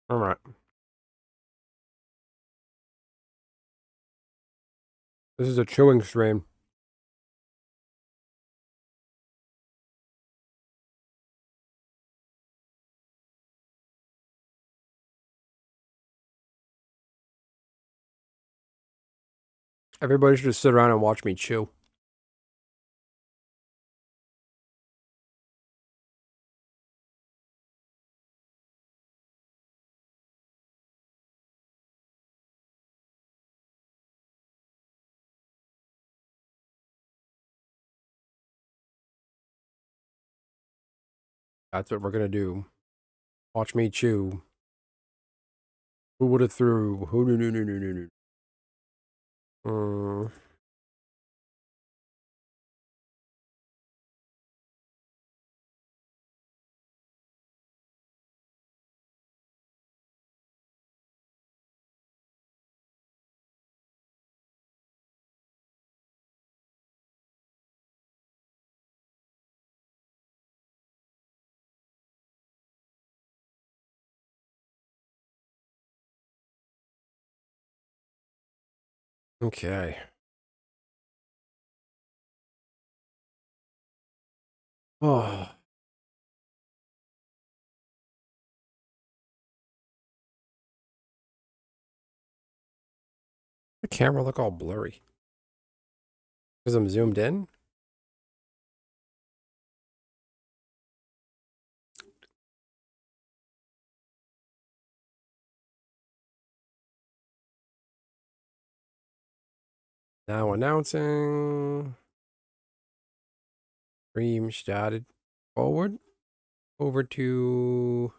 All right. This is a chewing stream. Everybody should just sit around and watch me chew. That's what we're gonna do. Watch me chew. Who would have threw? Who no. Okay. Oh, the camera look all blurry because I'm zoomed in. Now announcing. Stream started. Forward over to.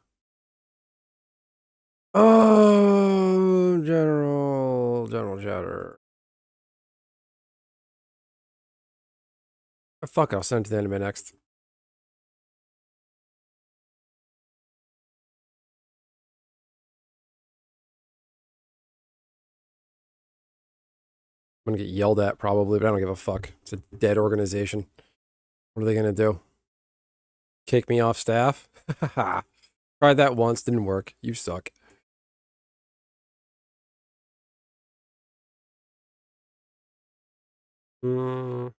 Oh, general chatter. Fuck it, I'll send it to the anime next. I'm gonna get yelled at probably, but I don't give a fuck. It's a dead organization. What are they gonna do? Kick me off staff? Tried that once, didn't work. You suck. Mm,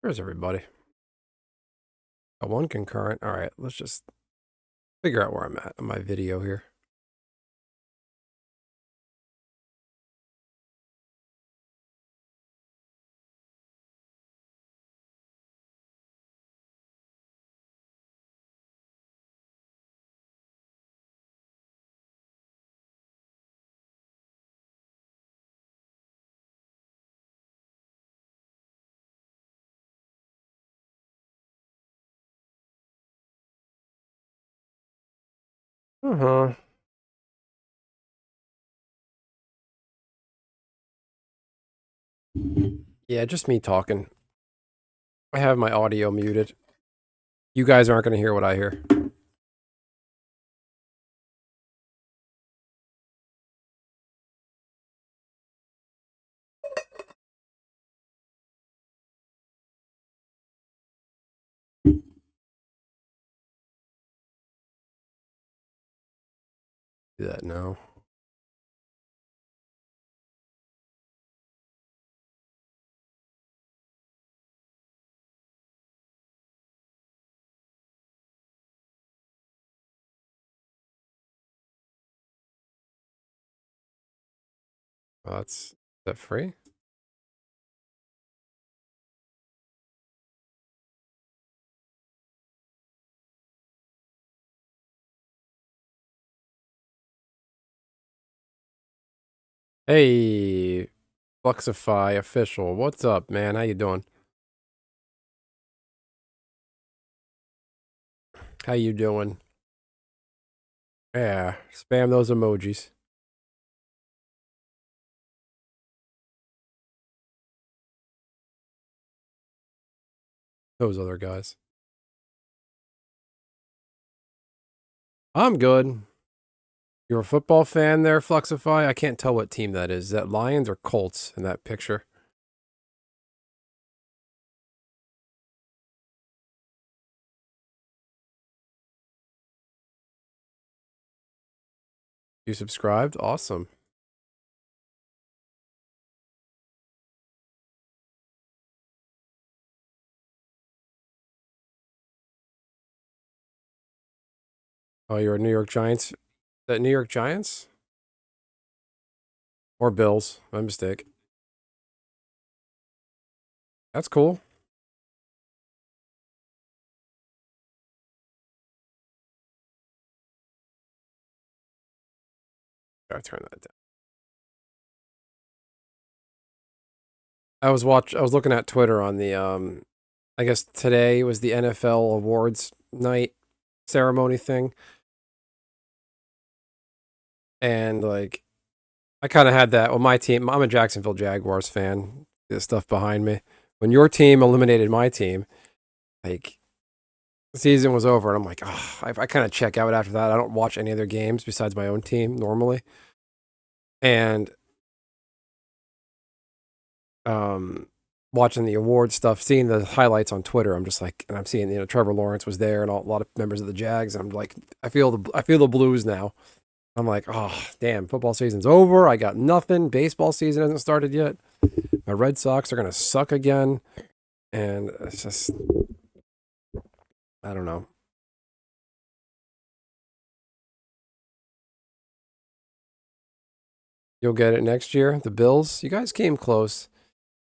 where's everybody? Got one concurrent. All right, let's just figure out where I'm at on my video here. Uh-huh. Yeah, just me talking. I have my audio muted. You guys aren't gonna hear what I hear. Do that now. Is that free? Hey, Fluxify official. What's up, man? How you doing? How you doing? Yeah, spam those emojis. Those other guys. I'm good. You're a football fan there, Fluxify? I can't tell what team that is. Is that Lions or Colts in that picture? You subscribed? Awesome. Oh, you're a New York Giants? That New York Giants? Or Bills? My mistake. That's cool. Gotta turn that down. I was looking at Twitter on the I guess today was the NFL awards night ceremony thing. And like I kind of had that. Well, my team, I'm a Jacksonville Jaguars fan. The stuff behind me. When your team eliminated my team, like the season was over, and I'm like, oh, I kind of check out after that. I don't watch any other games besides my own team normally. And watching the award stuff, seeing the highlights on Twitter, I'm just like, and I'm seeing Trevor Lawrence was there, and a lot of members of the Jags, and I'm like, I feel the blues now. I'm like, oh damn, football season's over. I got nothing. Baseball season hasn't started yet. My Red Sox are gonna suck again, and it's just, I don't know. You'll get it next year. The Bills, you guys came close.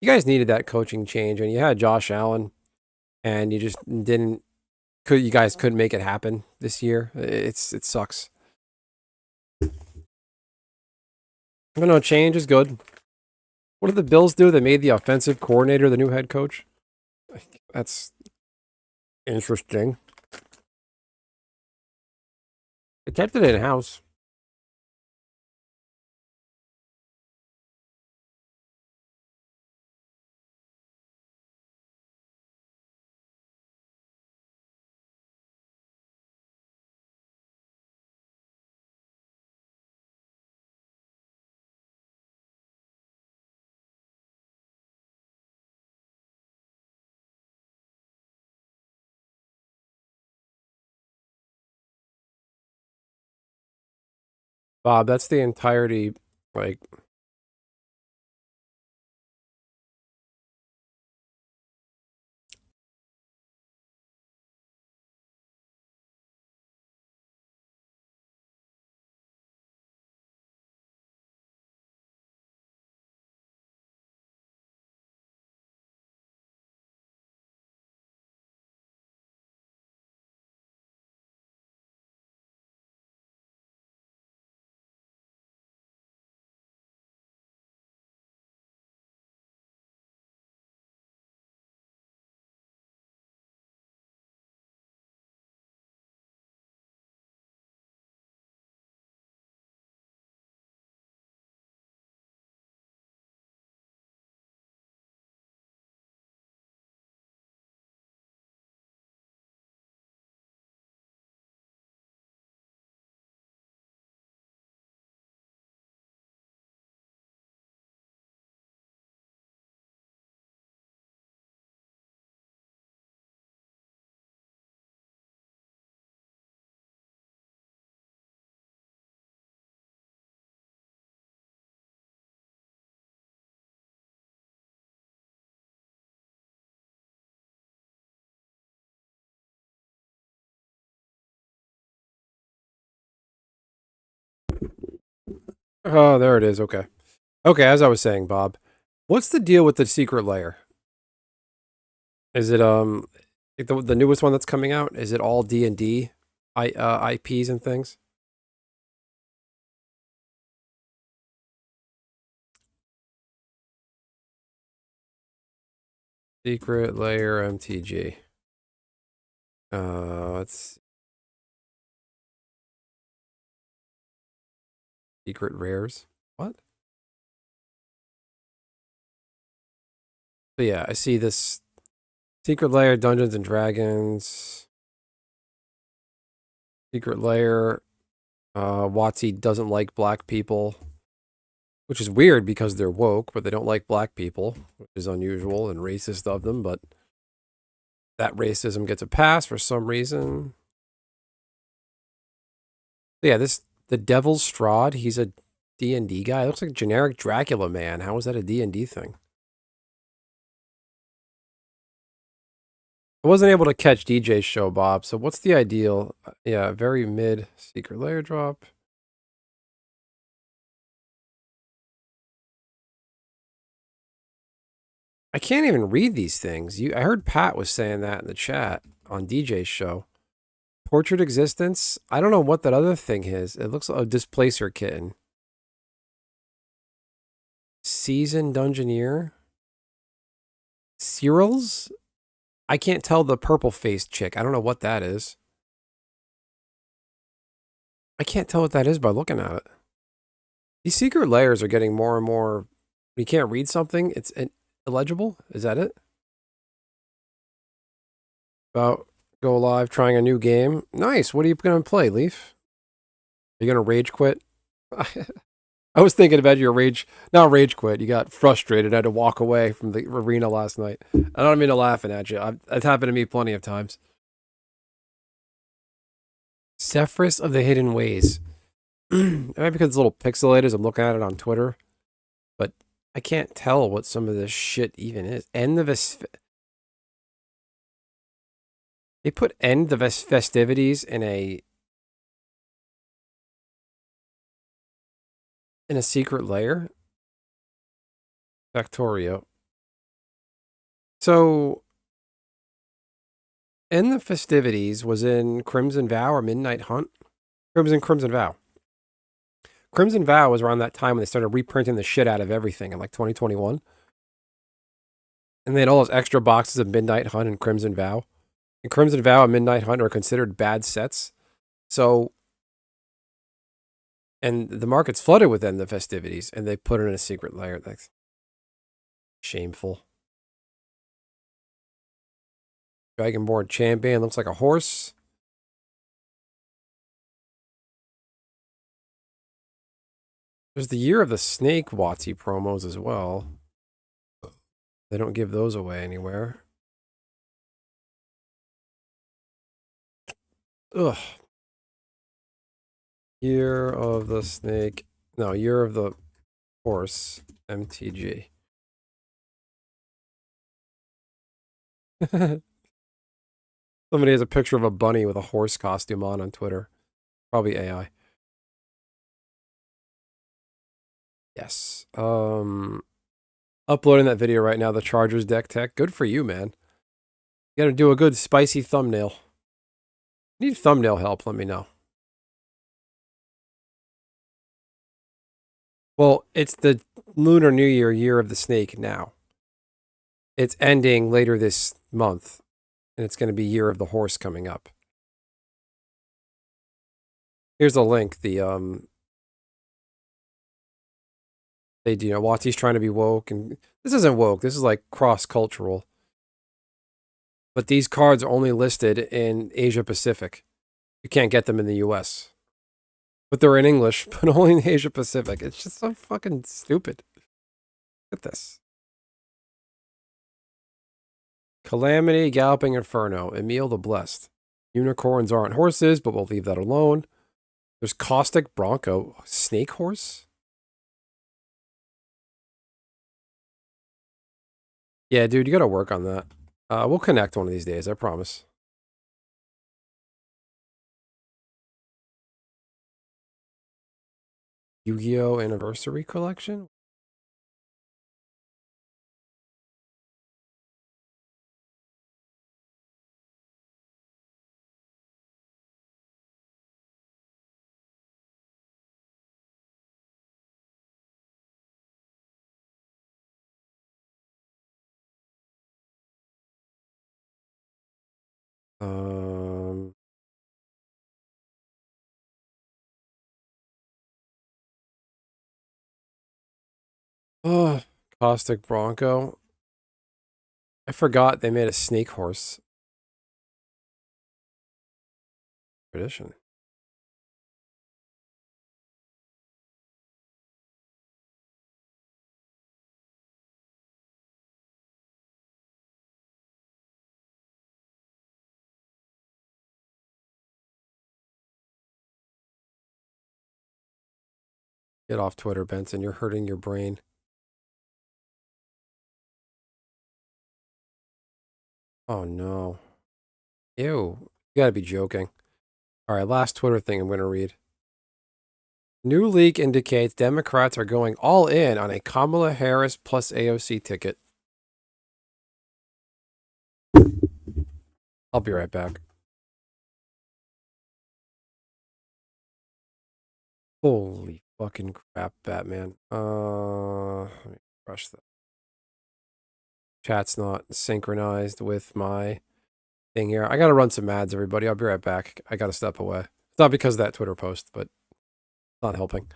You guys needed that coaching change, and you had Josh Allen, and you just didn't. You guys couldn't make it happen this year. It sucks. But no, change is good. What did the Bills do? They made the offensive coordinator the new head coach. That's interesting. They kept it in house. Bob, that's the entirety. Like, oh, there it is. Okay. Okay, as I was saying, Bob, what's the deal with the secret layer? Is it the newest one that's coming out? Is it all D&D IPs and things? Secret layer MTG. Let's secret rares. What? But yeah, I see this secret layer Dungeons and Dragons. Secret layer. WotC doesn't like black people, which is weird because they're woke, but they don't like black people, which is unusual and racist of them. But that racism gets a pass for some reason. Yeah, this The Devil's Strahd, he's a D&D guy. It looks like generic Dracula man. How is that a D&D thing? I wasn't able to catch DJ's show, Bob. So what's the ideal? Yeah, very mid secret layer drop. I can't even read these things. I heard Pat was saying that in the chat on DJ's show. Portrait Existence. I don't know what that other thing is. It looks like a Displacer kitten. Seasoned Dungeoneer. Cyrils? I can't tell the purple faced chick. I don't know what that is. I can't tell what that is by looking at it. These secret layers are getting more and more. You can't read something, it's illegible. Is that it? About go live trying a new game. Nice. What are you going to play, Leaf? Are you going to rage quit? I was thinking about your not rage quit. You got frustrated, had to walk away from the arena last night. I don't mean to laughing at you. It's happened to me plenty of times. Zephyrus of the Hidden Ways. Maybe because it's a little pixelated as I'm looking at it on Twitter. But I can't tell what some of this shit even is. End of this. They put end the festivities in a secret layer. Factorio. So, end the festivities was in Crimson Vow or Midnight Hunt. Crimson Vow. Crimson Vow was around that time when they started reprinting the shit out of everything in like 2021. And they had all those extra boxes of Midnight Hunt and Crimson Vow. And Crimson Vow and Midnight Hunt are considered bad sets. So, and the market's flooded with the festivities, and they put it in a secret layer. That's shameful. Dragonborn Champion looks like a horse. There's the Year of the Snake WotC promos as well. They don't give those away anywhere. Ugh. Year of the Snake. No, Year of the Horse. MTG. Somebody has a picture of a bunny with a horse costume on Twitter. Probably AI. Yes. Uploading that video right now, the Chargers deck tech. Good for you, man. You gotta do a good spicy thumbnail. Need thumbnail help, let me know. Well, it's the Lunar New Year, Year of the Snake now. It's ending later this month, and it's going to be Year of the Horse coming up. Here's a link. WotC's trying to be woke, and this isn't woke. This is like cross-cultural. But these cards are only listed in Asia Pacific. You can't get them in the US. But they're in English, but only in Asia Pacific. It's just so fucking stupid. Look at this. Calamity, Galloping Inferno, Emil the Blessed. Unicorns aren't horses, but we'll leave that alone. There's Caustic Bronco, Snake Horse? Yeah, dude, you gotta work on that. We'll connect one of these days, I promise. Yu-Gi-Oh! Anniversary Collection? Um... Oh, Caustic Bronco. I forgot they made a Snake Horse. Tradition. Get off Twitter, Benson. You're hurting your brain. Oh no. Ew. You gotta be joking. All right, last Twitter thing I'm gonna read. New leak indicates Democrats are going all in on a Kamala Harris plus AOC ticket. I'll be right back. Holy fucking crap, Batman. Let me brush that. Chat's not synchronized with my thing here. I gotta run some ads, everybody. I'll be right back. I gotta step away. It's not because of that Twitter post, but it's not helping.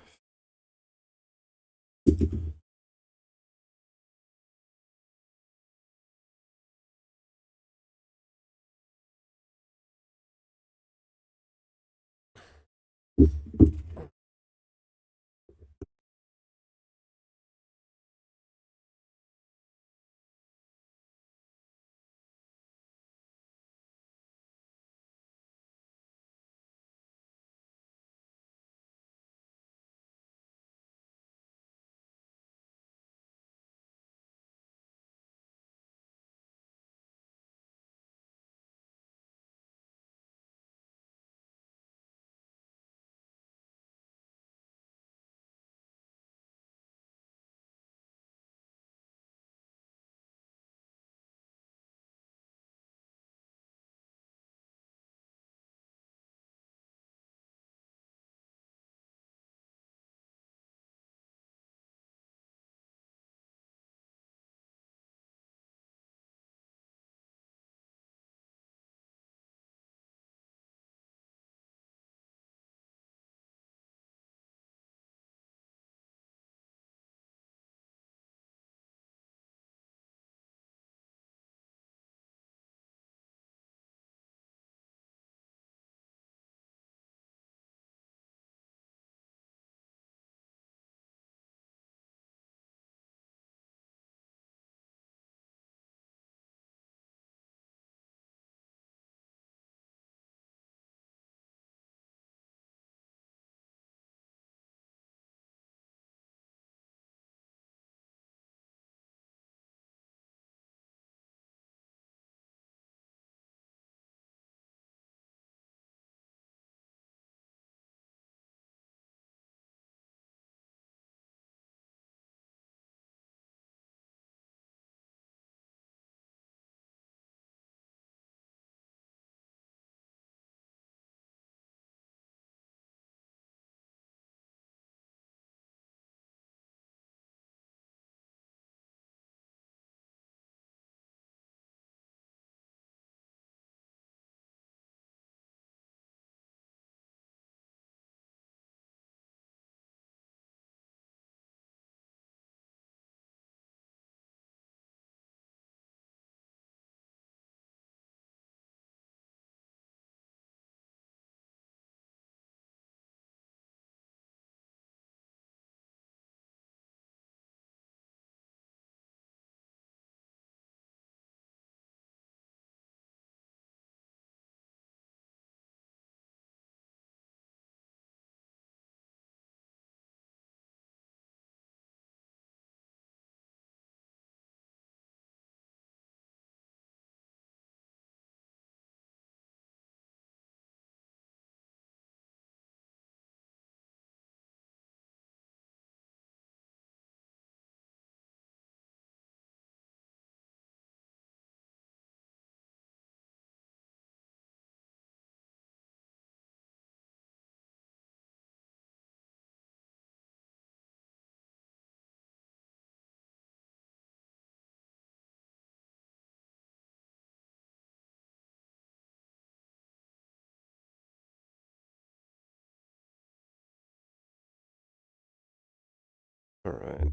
All right.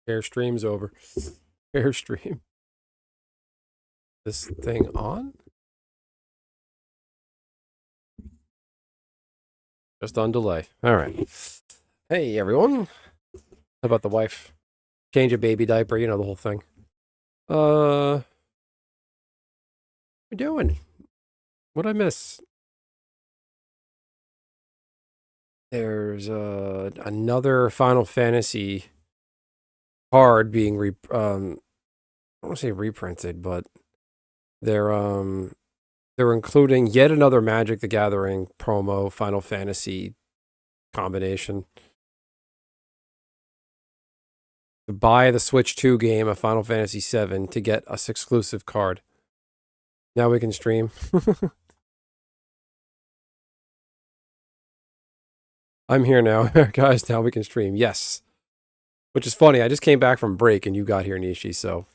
Airstream's over. Airstream. This thing on? Just on delay. All right. Hey, everyone. How about the wife? Change a baby diaper, you know, the whole thing. What we doing? What'd I miss? There's another Final Fantasy card being I don't want to say reprinted, but they're um they're including yet another Magic the Gathering promo Final Fantasy combination. To buy the Switch 2 game of Final Fantasy 7 to get us exclusive card. Now we can stream. I'm here now, guys. Now we can stream. Yes. Which is funny. I just came back from break and you got here, Nishi, so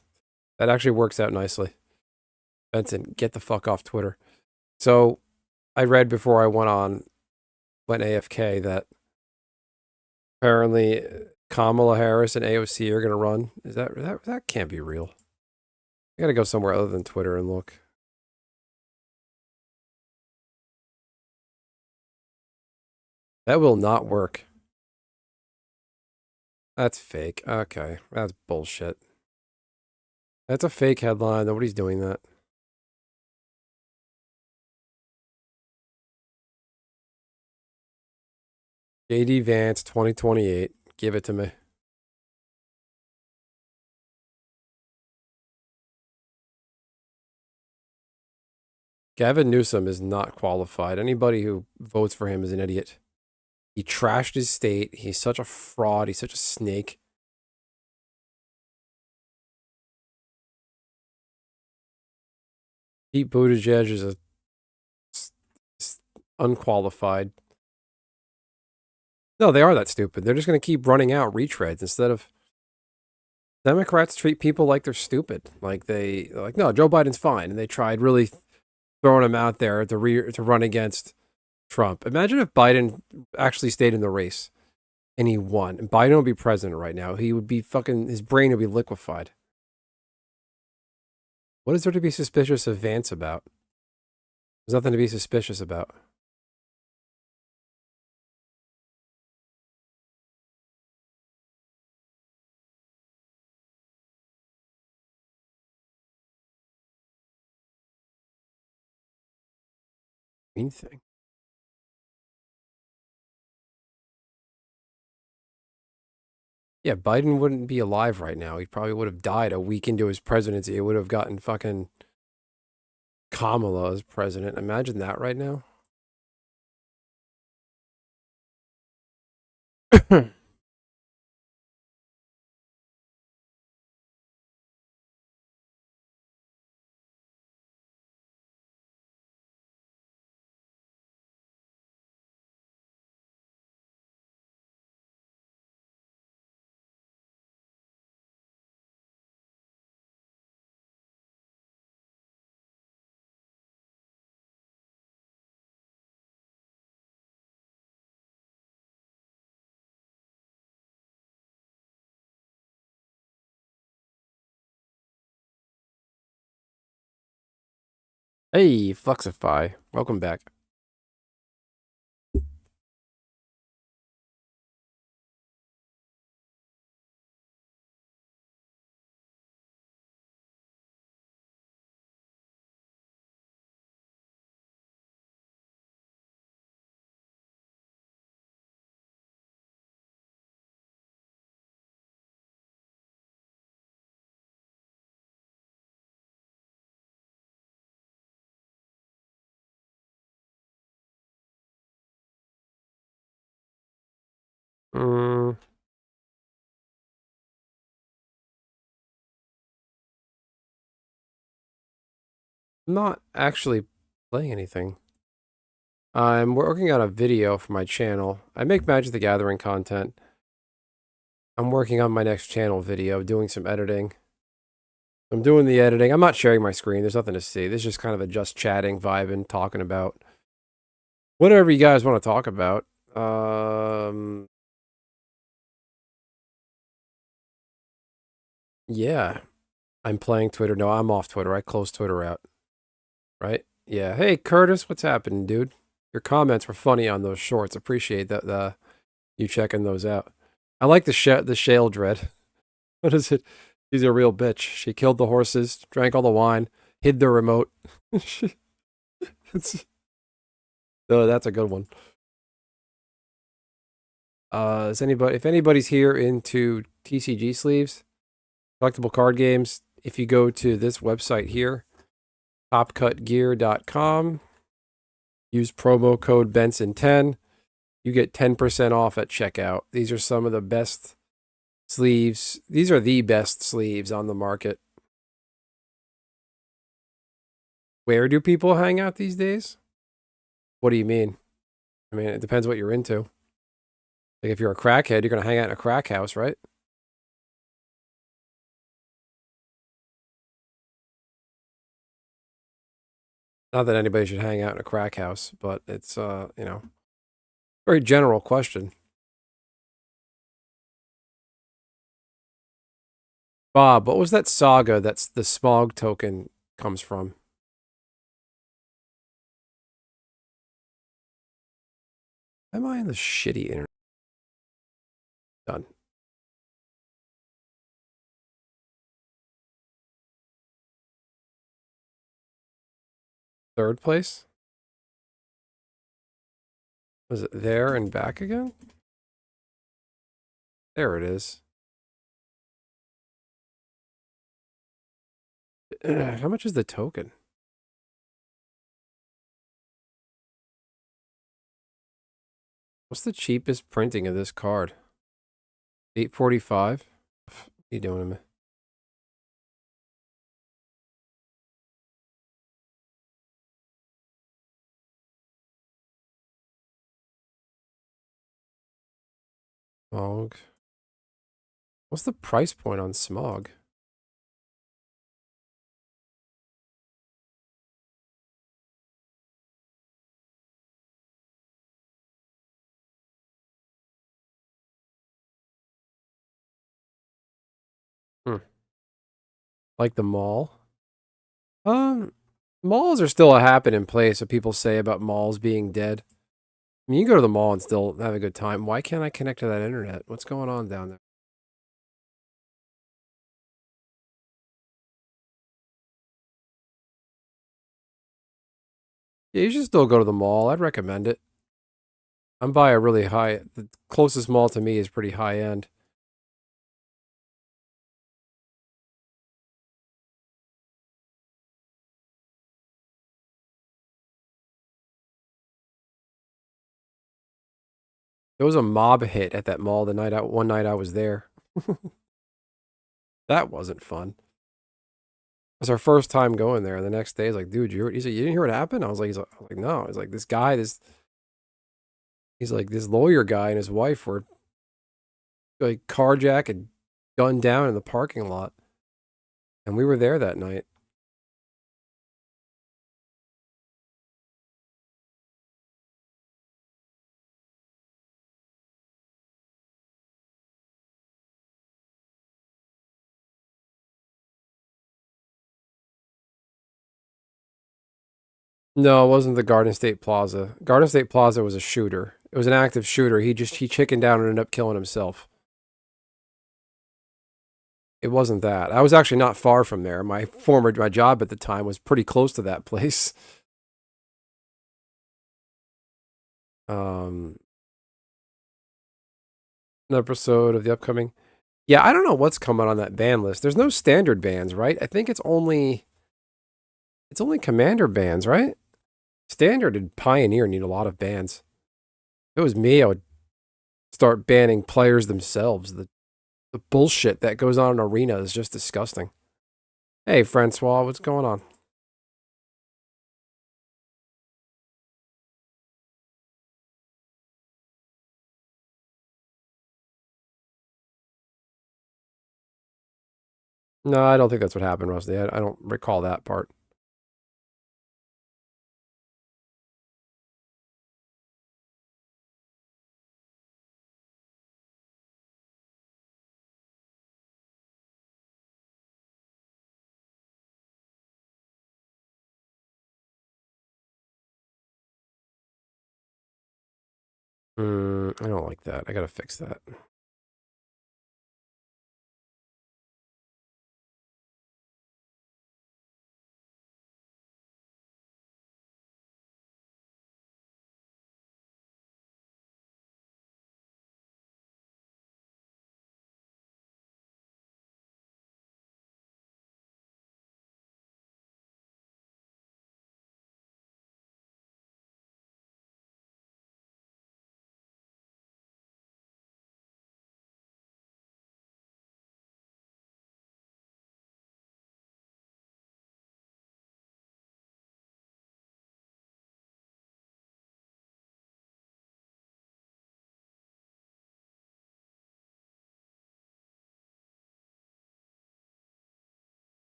that actually works out nicely. Benson, get the fuck off Twitter. So I read before I went AFK that apparently Kamala Harris and AOC are gonna run. That can't be real. I gotta go somewhere other than Twitter and look. That will not work. That's fake. Okay, that's bullshit. That's a fake headline. Nobody's doing that. JD Vance 2028. Give it to me. Gavin Newsom is not qualified. Anybody who votes for him is an idiot. He trashed his state. He's such a fraud. He's such a snake. Pete Buttigieg is unqualified. No, they are that stupid. They're just going to keep running out retreads instead of Democrats treat people like they're stupid. They're like, no, Joe Biden's fine, and they tried really throwing him out there to run against Trump. Imagine if Biden actually stayed in the race and he won, and Biden would be president right now. He would be his brain would be liquefied. What is there to be suspicious of Vance about? There's nothing to be suspicious about. Mean thing. Yeah, Biden wouldn't be alive right now. He probably would have died a week into his presidency. It would have gotten fucking Kamala as president. Imagine that right now. Hey, Fluxify. Welcome back. Mm, not actually playing anything. I'm working on a video for my channel. I make Magic the Gathering content. I'm working on my next channel video, doing some editing. I'm doing the editing. I'm not sharing my screen. There's nothing to see. This is just kind of a just chatting, vibing, talking about whatever you guys want to talk about. Yeah. I'm playing Twitter. No, I'm off Twitter. I closed Twitter out. Right? Yeah. Hey, Curtis, what's happening, dude? Your comments were funny on those shorts. Appreciate that. You checking those out. I like the Shale Dread. What is it? She's a real bitch. She killed the horses, drank all the wine, hid the remote. Oh, that's a good one. Is anybody if anybody's here into TCG sleeves, collectible card games, if you go to this website here, topcutgear.com, use promo code Benson10, you get 10% off at checkout. These are some of the best sleeves. These are the best sleeves on the market. Where do people hang out these days? What do you mean? I mean, it depends what you're into. Like if you're a crackhead, you're going to hang out in a crack house, right? Not that anybody should hang out in a crack house, but it's you know, very general question. Bob, what was that saga that's the smog token comes from? Am I in the shitty internet? Done. Third place? Was it there and back again? There it is. How much is the token? What's the cheapest printing of this card? 845? What are you doing to me? Smog. What's the price point on smog? Hmm. Like the mall? Um, Malls are still a happening place. What people say about malls being dead. I mean, you can go to the mall and still have a good time. Why can't I connect to that internet? What's going on down there? Yeah, you should still go to the mall. I'd recommend it. I'm by a really high. The closest mall to me is pretty high end. There was a mob hit at that mall the night out. One night I was there. That wasn't fun. It was our first time going there. The next day, he's like, "Dude, he's like, you didn't hear what happened?" I was like, no. He's like, this guy, he's like, this lawyer guy and his wife were like carjacked and gunned down in the parking lot, and we were there that night. No, it wasn't the Garden State Plaza. Garden State Plaza was a shooter. It was an active shooter. He chickened down and ended up killing himself. It wasn't that. I was actually not far from there. My job at the time was pretty close to that place. Um, an episode of the upcoming. Yeah, I don't know what's coming on that ban list. There's no standard bans, right? I think it's only commander bans, right? Standard and Pioneer need a lot of bans. If it was me, I would start banning players themselves. The bullshit that goes on in Arena is just disgusting. Hey, Francois, what's going on? No, I don't think that's what happened, Rusty. I don't recall that part. I don't like that. I gotta fix that.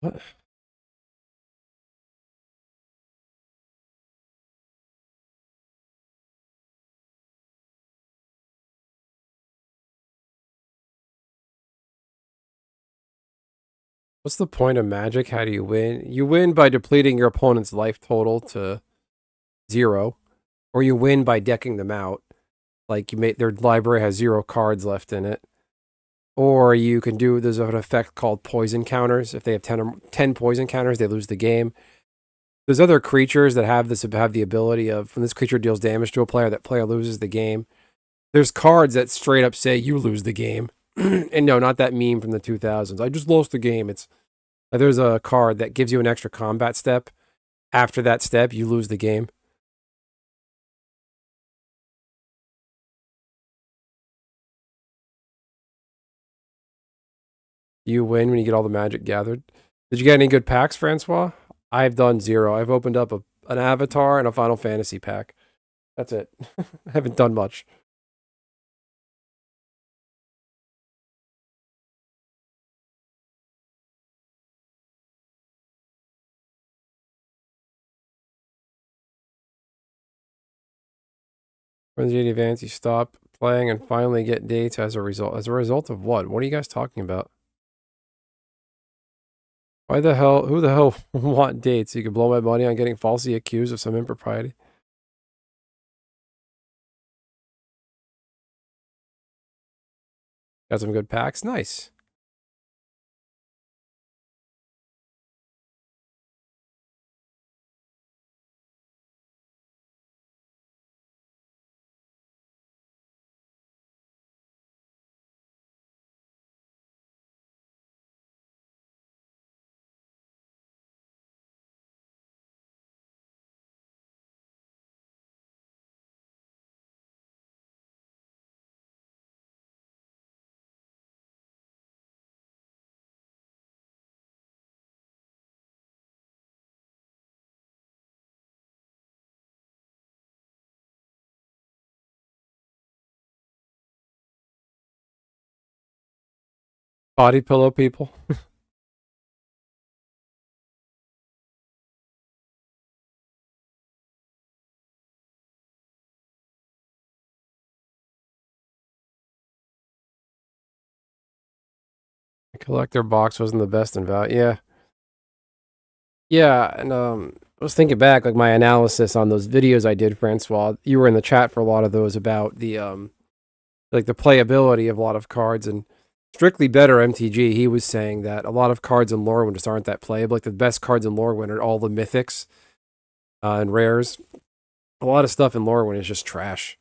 What? What's the point of Magic? How do you win? You win by depleting your opponent's life total to 0, or you win by decking them out. Like you make their library has 0 cards left in it. Or you can do, there's an effect called poison counters. If they have 10 poison counters, they lose the game. There's other creatures that have the ability of when this creature deals damage to a player, that player loses the game. There's cards that straight up say you lose the game. And no, not that meme from the 2000s. I just lost the game. It's there's a card that gives you an extra combat step. After that step, you lose the game. You win when you get all the magic gathered. Did you get any good packs, Francois? I've done 0. I've opened up an Avatar and a Final Fantasy pack. That's it. I haven't done much. When the advance, you stop playing and finally get dates as a result. As a result of what? What are you guys talking about? Why the hell? Who the hell want dates? You could blow my money on getting falsely accused of some impropriety. Got some good packs. Nice. Body pillow people. The collector box wasn't the best in value. Yeah. Yeah, and I was thinking back, like my analysis on those videos I did, Francois. You were in the chat for a lot of those about the like the playability of a lot of cards, and strictly better MTG. He was saying that a lot of cards in Lorwyn just aren't that playable. Like the best cards in Lorwyn are all the mythics and rares. A lot of stuff in Lorwyn is just trash.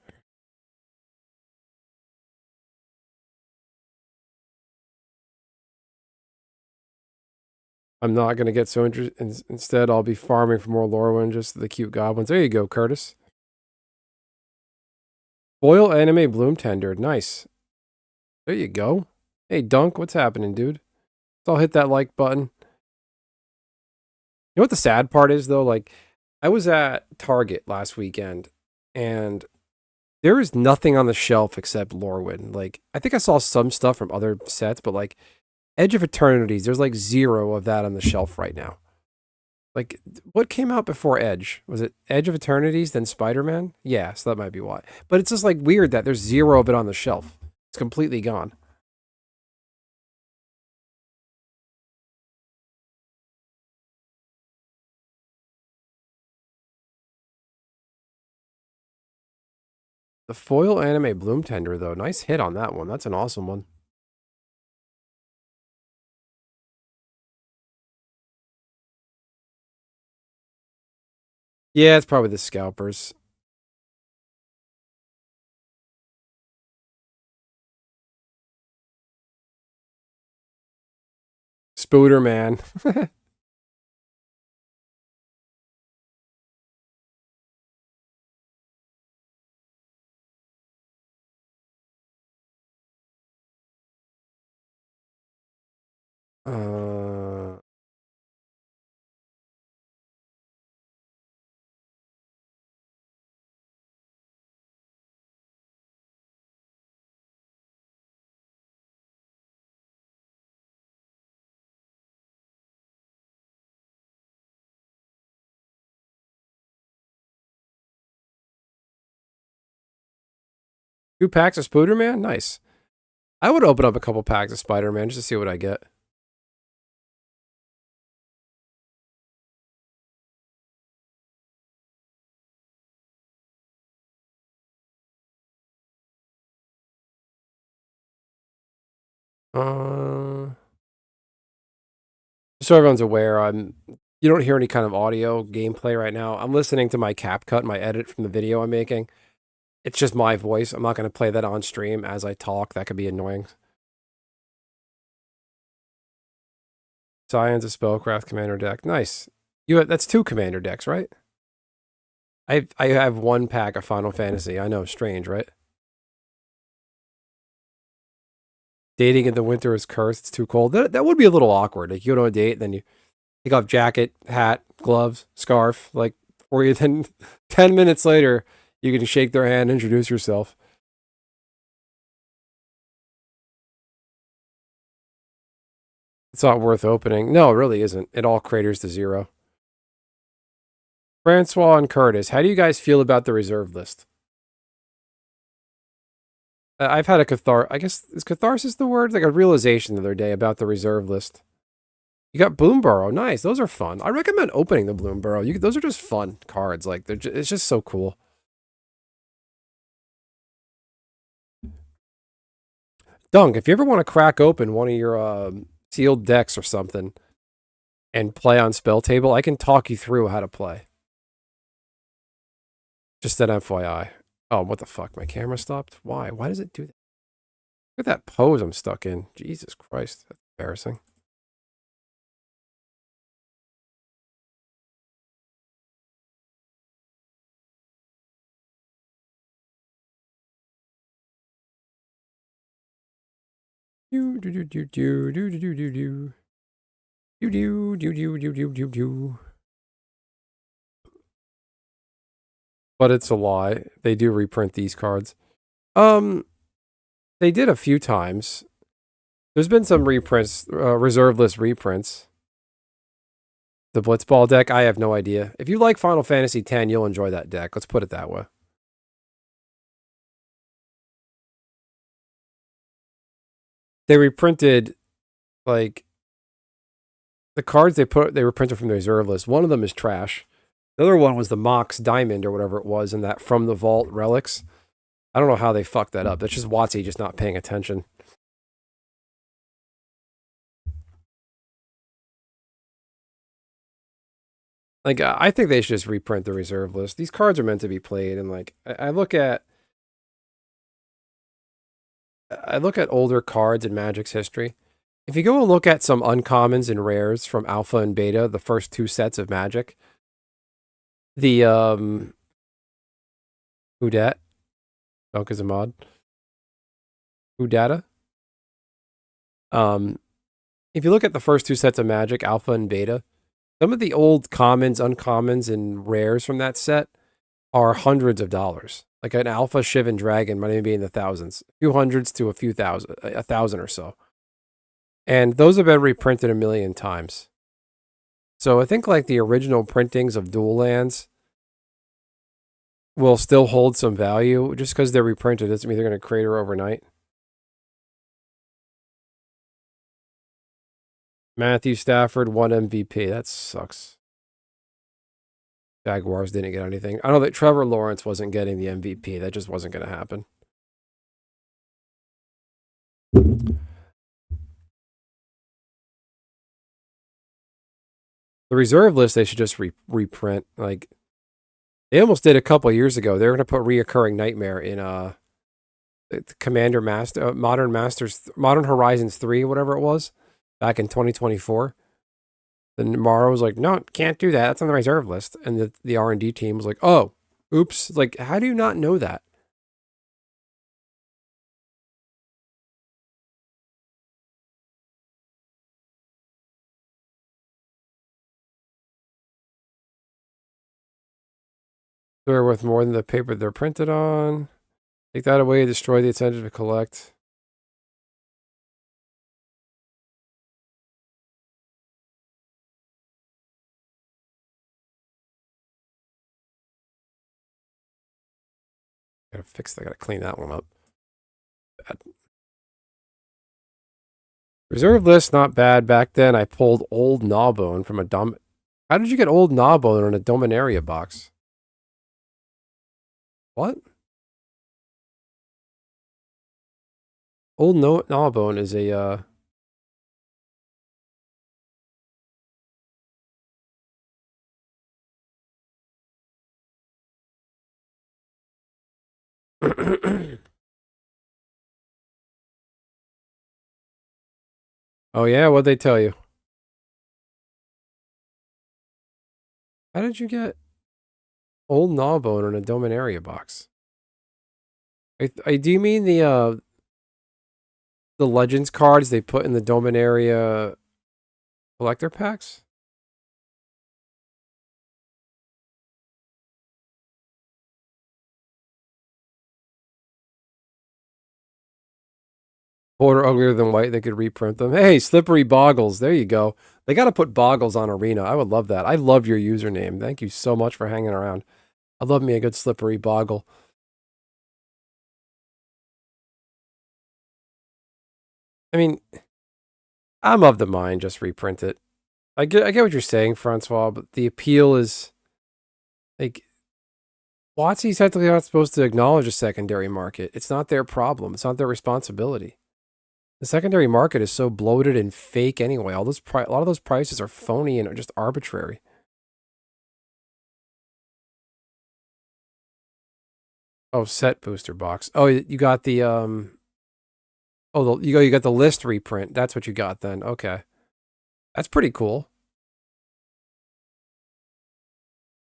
I'm not gonna get so interested. Instead, I'll be farming for more Lorwyn, just the cute goblins. There you go, Curtis. Foil anime bloom tender. Nice. There you go. Hey, Dunk, what's happening, dude? So I'll hit that like button. You know what the sad part is, though? Like, I was at Target last weekend, and there is nothing on the shelf except Lorwyn. Like, I think I saw some stuff from other sets, but like Edge of Eternities, there's like 0 of that on the shelf right now. Like, what came out before Edge? Was it Edge of Eternities, then Spider-Man? Yeah, so that might be why. But it's just like weird that there's 0 of it on the shelf. It's completely gone. The foil anime bloom tender, though, nice hit on that one. That's an awesome one. Yeah, it's probably the scalpers. Spooder man. uh, 2 packs of Spider-Man? Nice. I would open up a couple packs of Spider-Man just to see what I get. Uh, so everyone's aware, you don't hear any kind of audio gameplay right now. I'm listening to my CapCut, my edit from the video I'm making. It's just my voice. I'm not going to play that on stream as I talk. That could be annoying. Science of Spellcraft Commander deck. Nice. That's 2 Commander decks, right? I have 1 pack of Final Fantasy. I know, strange, right? Dating in the winter is cursed. It's too cold. That would be a little awkward. Like, you go on a date, then you take off jacket, hat, gloves, scarf, like, for you. Then 10 minutes later, you can shake their hand, introduce yourself. It's not worth opening. No, it really isn't. It all craters to 0. Francois and Curtis, how do you guys feel about the reserve list? I've had I guess, is catharsis the word? Like a realization the other day about the reserve list. You got Bloomburrow. Nice. Those are fun. I recommend opening the Bloomburrow. Those are just fun cards. Like, it's just so cool. Dunk, if you ever want to crack open one of your sealed decks or something and play on Spell Table, I can talk you through how to play. Just an FYI. Oh, what the fuck? My camera stopped? Why? Why does it do that? Look at that pose I'm stuck in. Jesus Christ. That's embarrassing. Do do do do do do do do do do do do do do do do do. But it's a lie. They do reprint these cards. They did a few times. There's been some reprints, reserve list reprints. The Blitzball deck, I have no idea. If you like Final Fantasy X, you'll enjoy that deck. Let's put it that way. They reprinted, like, the cards they reprinted from the reserve list. One of them is trash. The other one was the Mox Diamond or whatever it was, and that From the Vault Relics. I don't know how they fucked that up. That's just WotC just not paying attention. Like, I think they should just reprint the reserve list. These cards are meant to be played, and like, I look at older cards in Magic's history. If you go and look at some uncommons and rares from Alpha and Beta, the first 2 sets of Magic, the who dat? Dunk is a mod. Who data? If you look at the first 2 sets of Magic, Alpha and Beta, some of the old commons, uncommons, and rares from that set are hundreds of dollars. Like an Alpha Shivan Dragon might even be in the thousands, a few hundreds to a few thousand, 1,000 or so. And those have been reprinted a million times. So I think like the original printings of Dual Lands will still hold some value. Just because they're reprinted doesn't mean they're going to crater overnight. Matthew Stafford won MVP. That sucks. Jaguars didn't get anything. I know that Trevor Lawrence wasn't getting the MVP. That just wasn't going to happen. The reserve list, they should just reprint. Like, they almost did a couple years ago. They were going to put Reoccurring Nightmare in Commander Master, Modern Horizons 3, whatever it was, back in 2024. Then Morrow was like, no, can't do that. That's on the reserve list. And the R&D team was like, oh, oops. Like, how do you not know that? They're worth more than the paper they're printed on. Take that away, destroy the incentive to collect. Gotta fix that. Gotta clean that one up. bad. Reserve list, not bad. Back then, I pulled Old Gnawbone from a dom. How did you get Old Gnawbone in a Dominaria box? What? Old Gnawbone is a. Oh yeah, what'd they tell you? How did you get Old Gnawbone in a Dominaria box? Do you mean the Legends cards they put in the Dominaria collector packs? Border uglier than white, they could reprint them. Hey, Slippery Boggles, there you go. They got to put Boggles on Arena. I would love that. I love your username. Thank you so much for hanging around. I love me a good Slippery Boggle. I mean, I'm of the mind, just reprint it. I get what you're saying, Francois, but the appeal is like WotC's technically not supposed to acknowledge a secondary market. It's not their problem. It's not their responsibility. The secondary market is so bloated and fake anyway. A lot of those prices are phony and are just arbitrary. Oh, set booster box. Oh, you got the you got the list reprint. That's what you got then. Okay. That's pretty cool.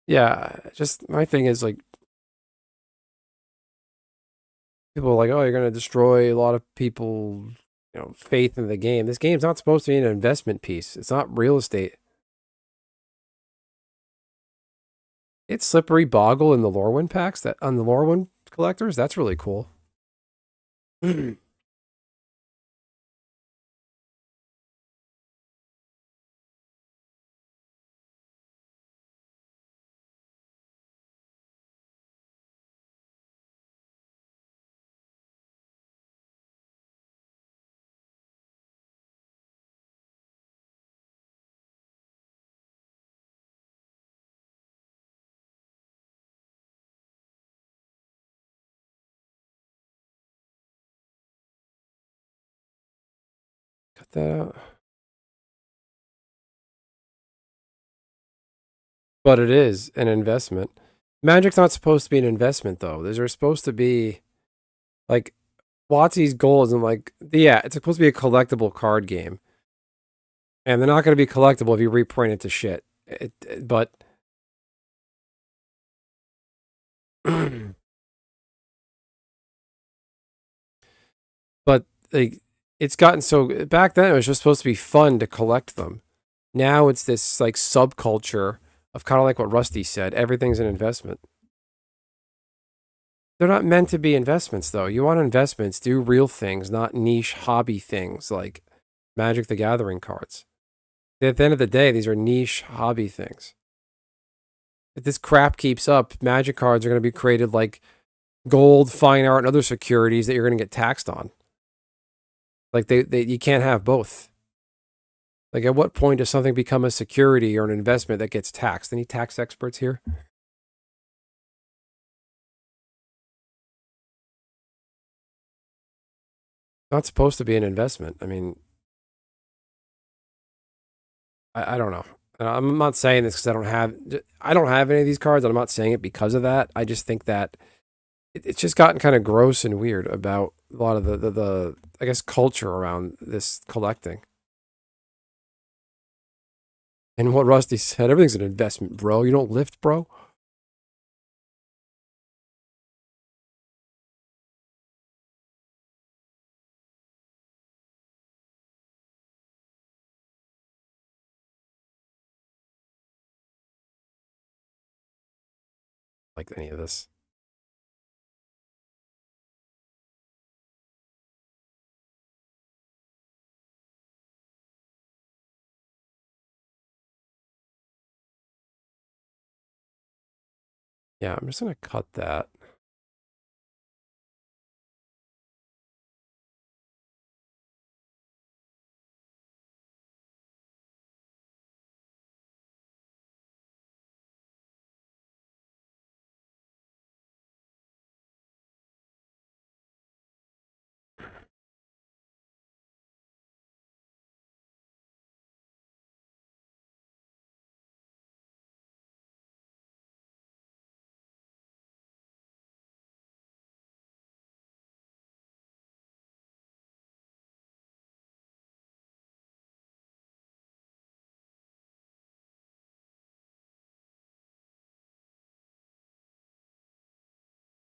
Yeah, just my thing is like people are like, "Oh, you're going to destroy a lot of people, faith in the game." This game's not supposed to be an investment piece. It's not real estate. It's Slippery Boggle in the Lorwyn packs that on the Lorwyn collectors. That's really cool. Cut that out. But it is an investment. Magic's not supposed to be an investment though. These are supposed to be like WotC's goal isn't like yeah, it's supposed to be a collectible card game. And they're not going to be collectible if you reprint it to shit. But but like it's gotten so back then it was just supposed to be fun to collect them. Now it's this like subculture of kind of like what Rusty said, everything's an investment. They're not meant to be investments though. You want investments, do real things, not niche hobby things like Magic the Gathering cards. At the end of the day, these are niche hobby things. If this crap keeps up, Magic cards are going to be created like gold, fine art, and other securities that you're going to get taxed on. Like you can't have both. Like at what point does something become a security or an investment that gets taxed? Any tax experts here? Not supposed to be an investment. I mean, I don't know. I'm not saying this because I don't have any of these cards. And I'm not saying it because of that. I just think that it's just gotten kind of gross and weird about a lot of the I guess culture around this collecting. And what Rusty said, everything's an investment, bro. You don't lift, bro. Like any of this. Yeah, I'm just gonna cut that.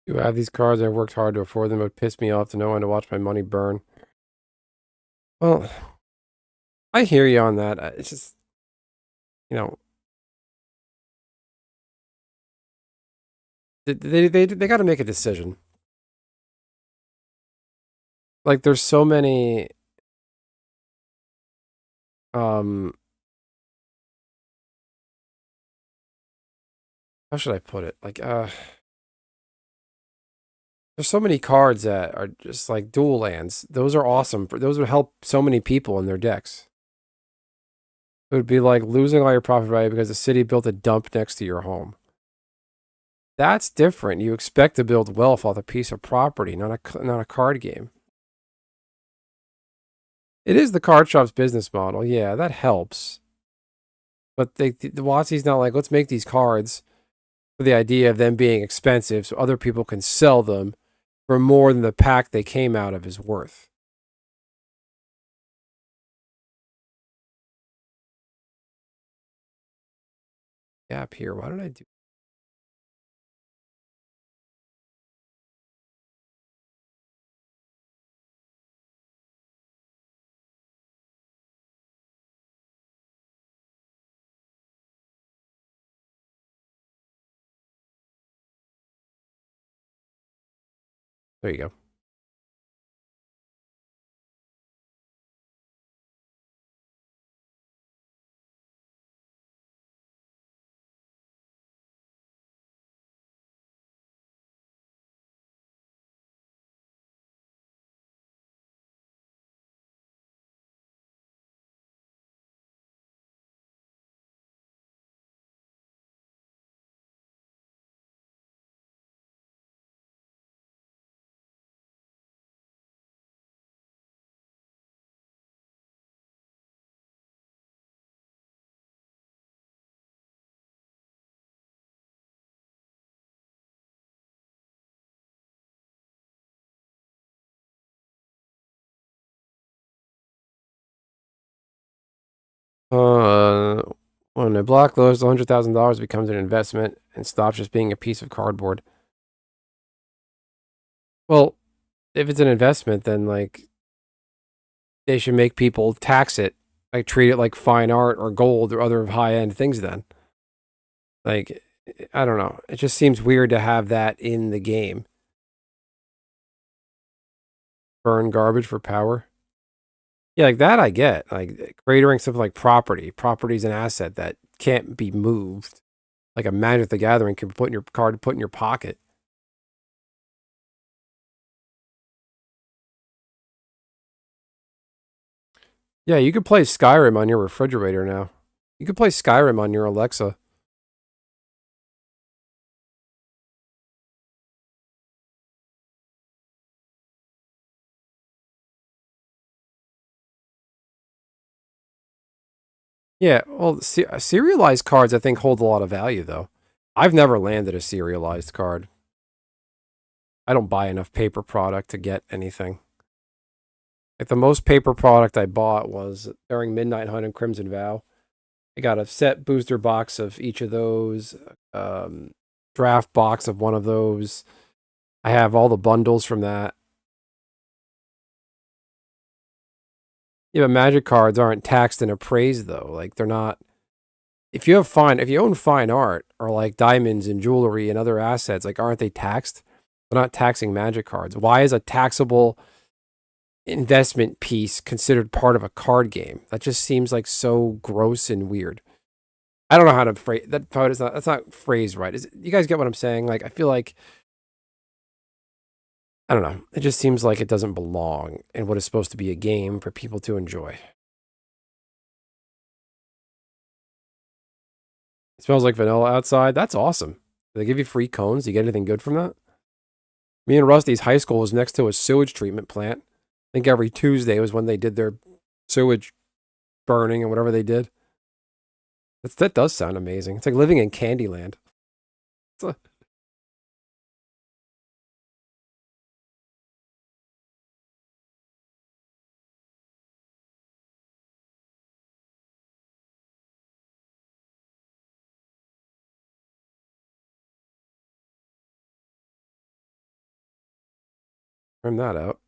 You have these cards. I worked hard to afford them. It would piss me off to know when to watch my money burn. Well, I hear you on that. It's just, you know, they got to make a decision. Like, there's so many. Um, how should I put it? Like, there's so many cards that are just like dual lands. Those are awesome. Those would help so many people in their decks. It would be like losing all your profit value because the city built a dump next to your home. That's different. You expect to build wealth off a piece of property, not a card game. It is the card shop's business model. Yeah, that helps. But the WotC's not like, let's make these cards for the idea of them being expensive so other people can sell them for more than the pack they came out of is worth. Gap here. Why did I do? There you go. Uh, when a block lowers to $100,000 becomes an investment and stops just being a piece of cardboard. Well, if it's an investment, then like they should make people tax it, like treat it like fine art or gold or other high end things. Then, like, I don't know. It just seems weird to have that in the game. Burn garbage for power. Yeah, like that I get. Like cratering stuff like property. Property is an asset that can't be moved. Like a Magic the Gathering can put in your card, put in your pocket. Yeah, you could play Skyrim on your refrigerator now. You could play Skyrim on your Alexa. Yeah, well, serialized cards I think hold a lot of value though. I've never landed a serialized card. I don't buy enough paper product to get anything. Like the most paper product I bought was during Midnight Hunt and Crimson Vow. I got a set booster box of each of those, draft box of one of those. I have all the bundles from that. Yeah, but Magic cards aren't taxed and appraised though. Like they're not. If you own fine art or like diamonds and jewelry and other assets, like aren't they taxed? They're not taxing Magic cards. Why is a taxable investment piece considered part of a card game? That just seems like so gross and weird. I don't know how to phrase that. That's not phrased right. You guys get what I'm saying? Like I feel like I don't know. It just seems like it doesn't belong in what is supposed to be a game for people to enjoy. It smells like vanilla outside. That's awesome. Do they give you free cones? Do you get anything good from that? Me and Rusty's high school was next to a sewage treatment plant. I think every Tuesday was when they did their sewage burning and whatever they did. That does sound amazing. It's like living in Candyland. Trim that out.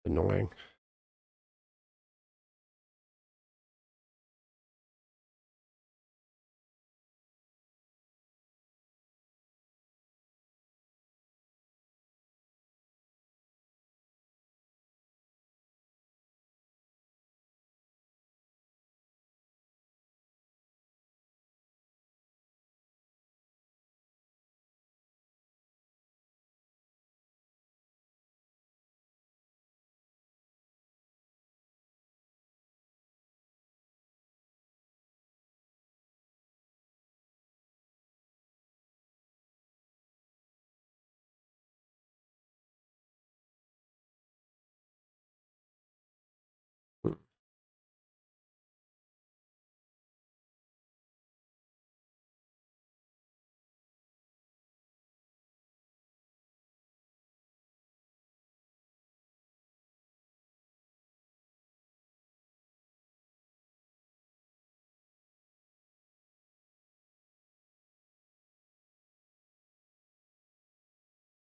Annoying.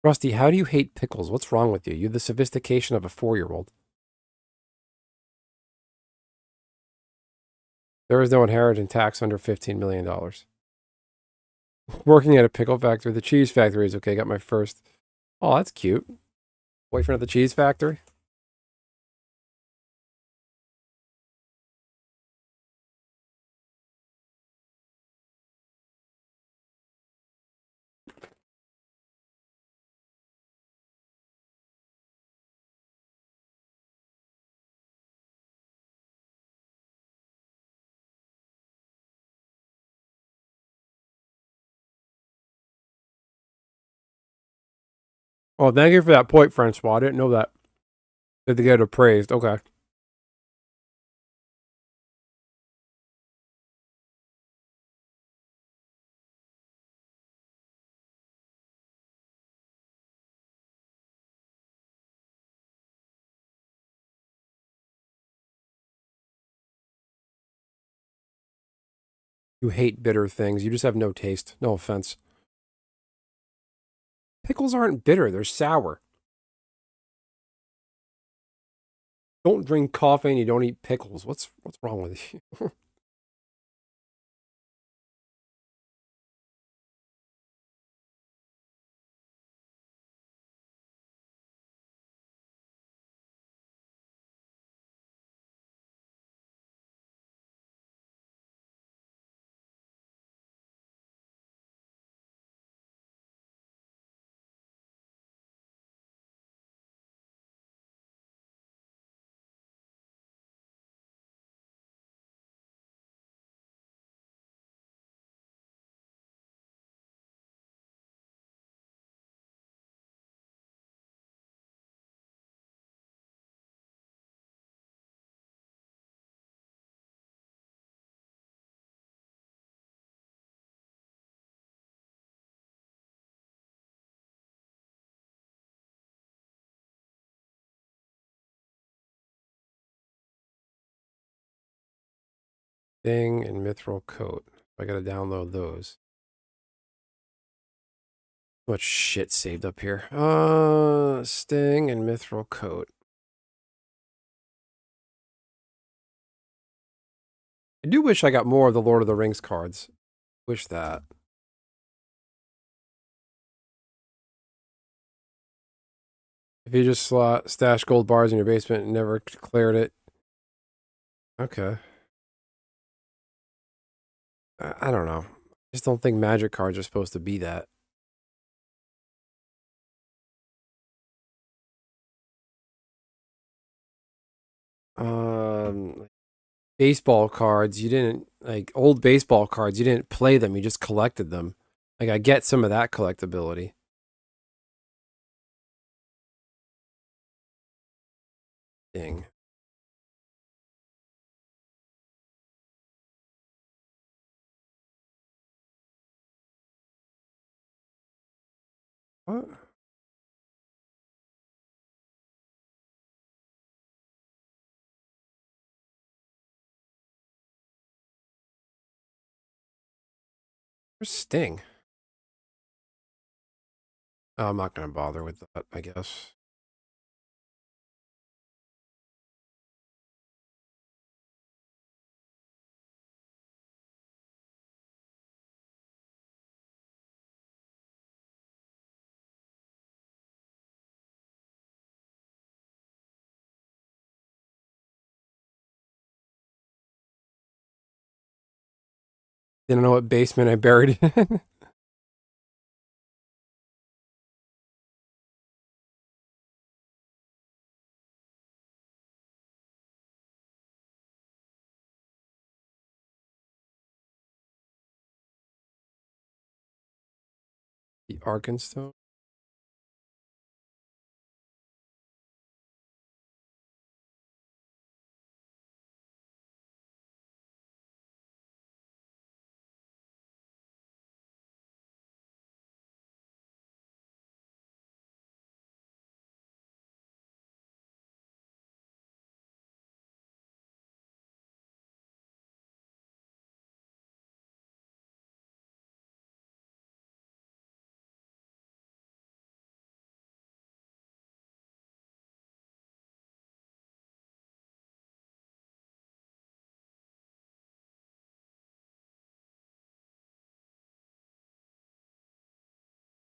Rusty, how do you hate pickles? What's wrong with you? You're the sophistication of a 4-year-old. There is no inheritance tax under $15 million. Working at a pickle factory. The cheese factory is okay. Got my first. Oh, that's cute. Boyfriend at the cheese factory? Oh, thank you for that point, Francois. I didn't know that. Did they get appraised? Okay. You hate bitter things. You just have no taste. No offense. Pickles aren't bitter. They're sour. Don't drink coffee and you don't eat pickles. What's wrong with you? Sting and mithril coat. I gotta download those. Much shit saved up here. Sting and mithril coat. I do wish I got more of the Lord of the Rings cards. Wish that. If you just stash gold bars in your basement and never cleared it. Okay. I don't know. I just don't think magic cards are supposed to be that. Like baseball cards, you didn't like old baseball cards, you didn't play them, you just collected them. Like I get some of that collectability. Thing. What? Where's Sting? Oh, I'm not gonna bother with that, I guess. Didn't know what basement I buried it in. The Arkansas.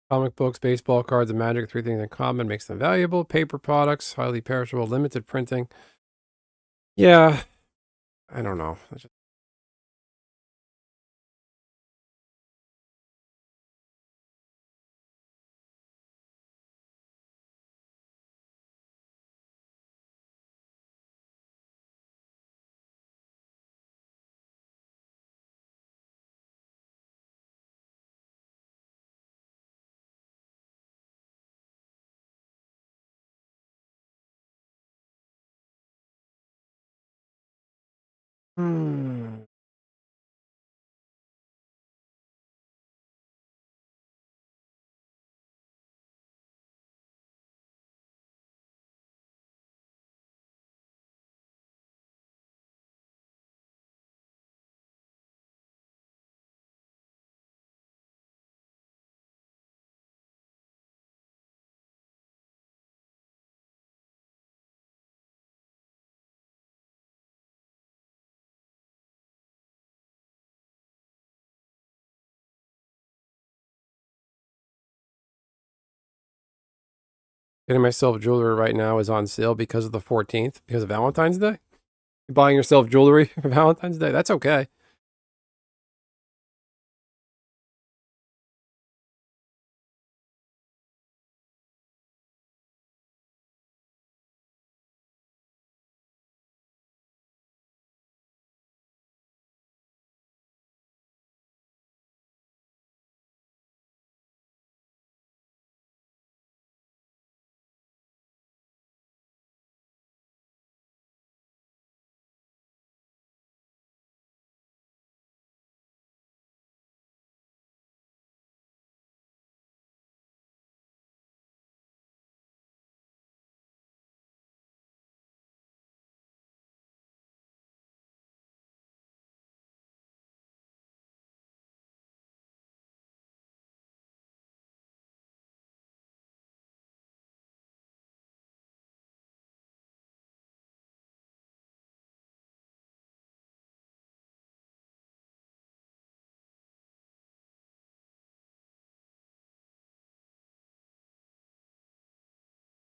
Comic books, baseball cards, and magic, three things in common makes them valuable. Paper products, highly perishable, limited printing. Yeah, I don't know. Hmm. Getting myself jewelry right now is on sale because of the 14th, because of Valentine's Day. You're buying yourself jewelry for Valentine's Day. That's okay.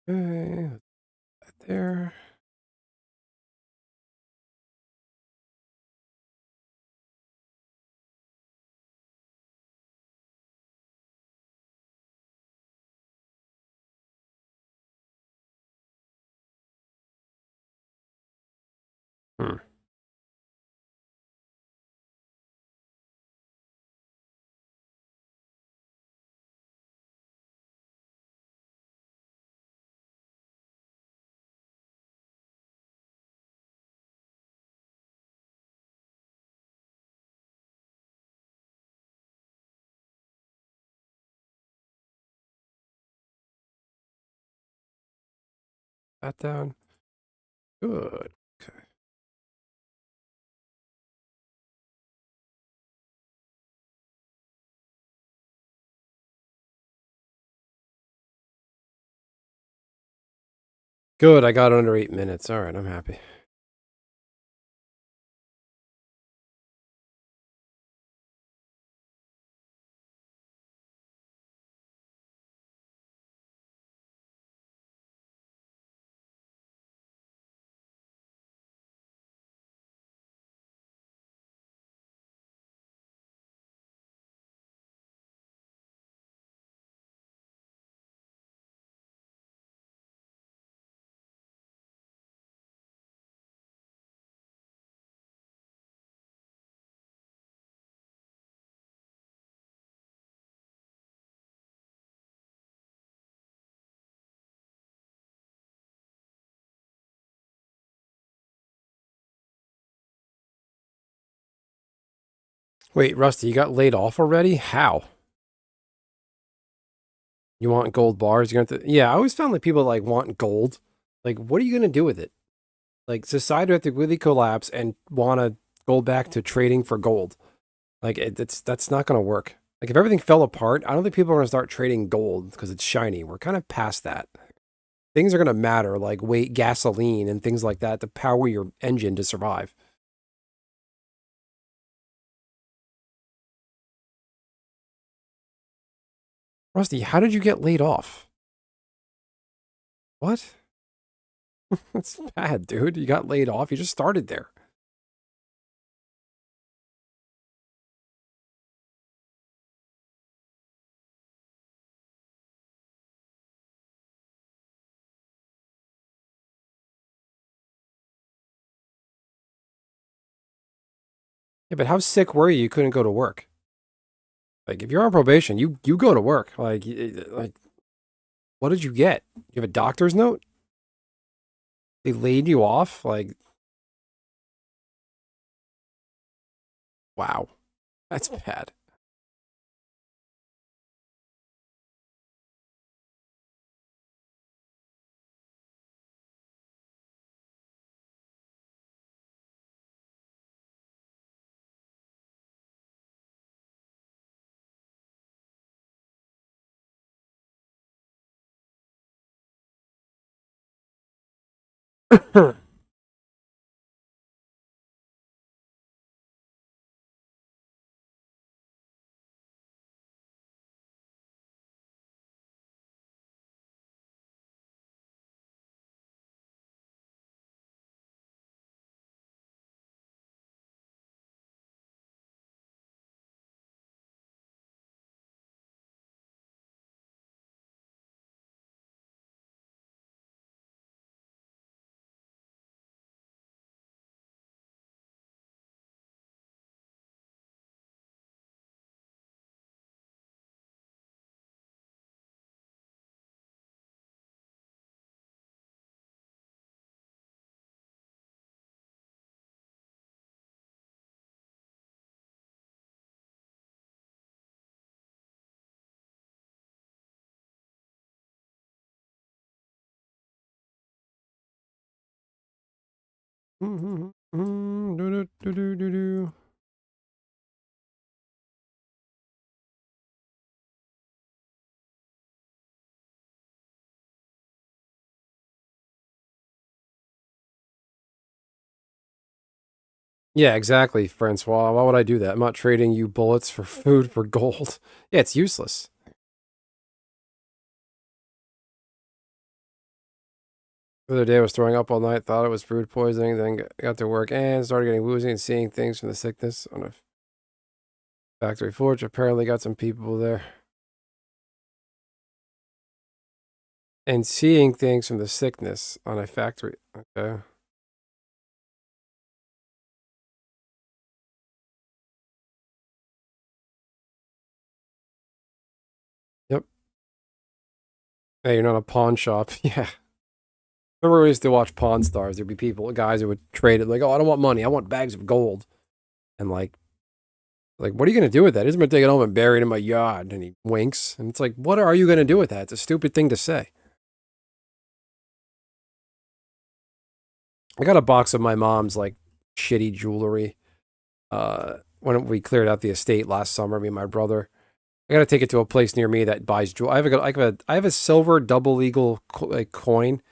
Okay, there. Hmm. That down. Good. Okay. Good. I got under 8 minutes. All right. I'm happy. Wait, Rusty, you got laid off already? How? You want gold bars? You're going to. Yeah, I always found like people like want gold. Like, what are you going to do with it? Like, society would have to really collapse and want to go back to trading for gold. Like, that's not going to work. Like, if everything fell apart, I don't think people are going to start trading gold because it's shiny. We're kind of past that. Things are going to matter, like weight, gasoline, and things like that to power your engine to survive. Rusty, how did you get laid off? What? That's bad, dude. You got laid off. You just started there. Yeah, but how sick were you? You couldn't go to work. Like, if you're on probation, you go to work. Like, what did you get? You have a doctor's note? They laid you off? Like, wow, that's bad. Yeah, exactly, Francois. Why would I do that? I'm not trading you bullets for food for gold. Yeah, it's useless. The other day I was throwing up all night, thought it was food poisoning, then got to work and started getting woozy and seeing things from the sickness on a factory floor, which apparently got some people there. And seeing things from the sickness on a factory. Okay. Yep. Hey, you're not a pawn shop. Yeah. Remember we used to watch Pawn Stars? There'd be people, guys who would trade it like, oh, I don't want money. I want bags of gold. And like, what are you going to do with that? He's going to take it home and bury it in my yard. And he winks. And it's like, what are you going to do with that? It's a stupid thing to say. I got a box of my mom's like shitty jewelry. When we cleared out the estate last summer, me and my brother, I got to take it to a place near me that buys jewelry. I have a silver double eagle like coin.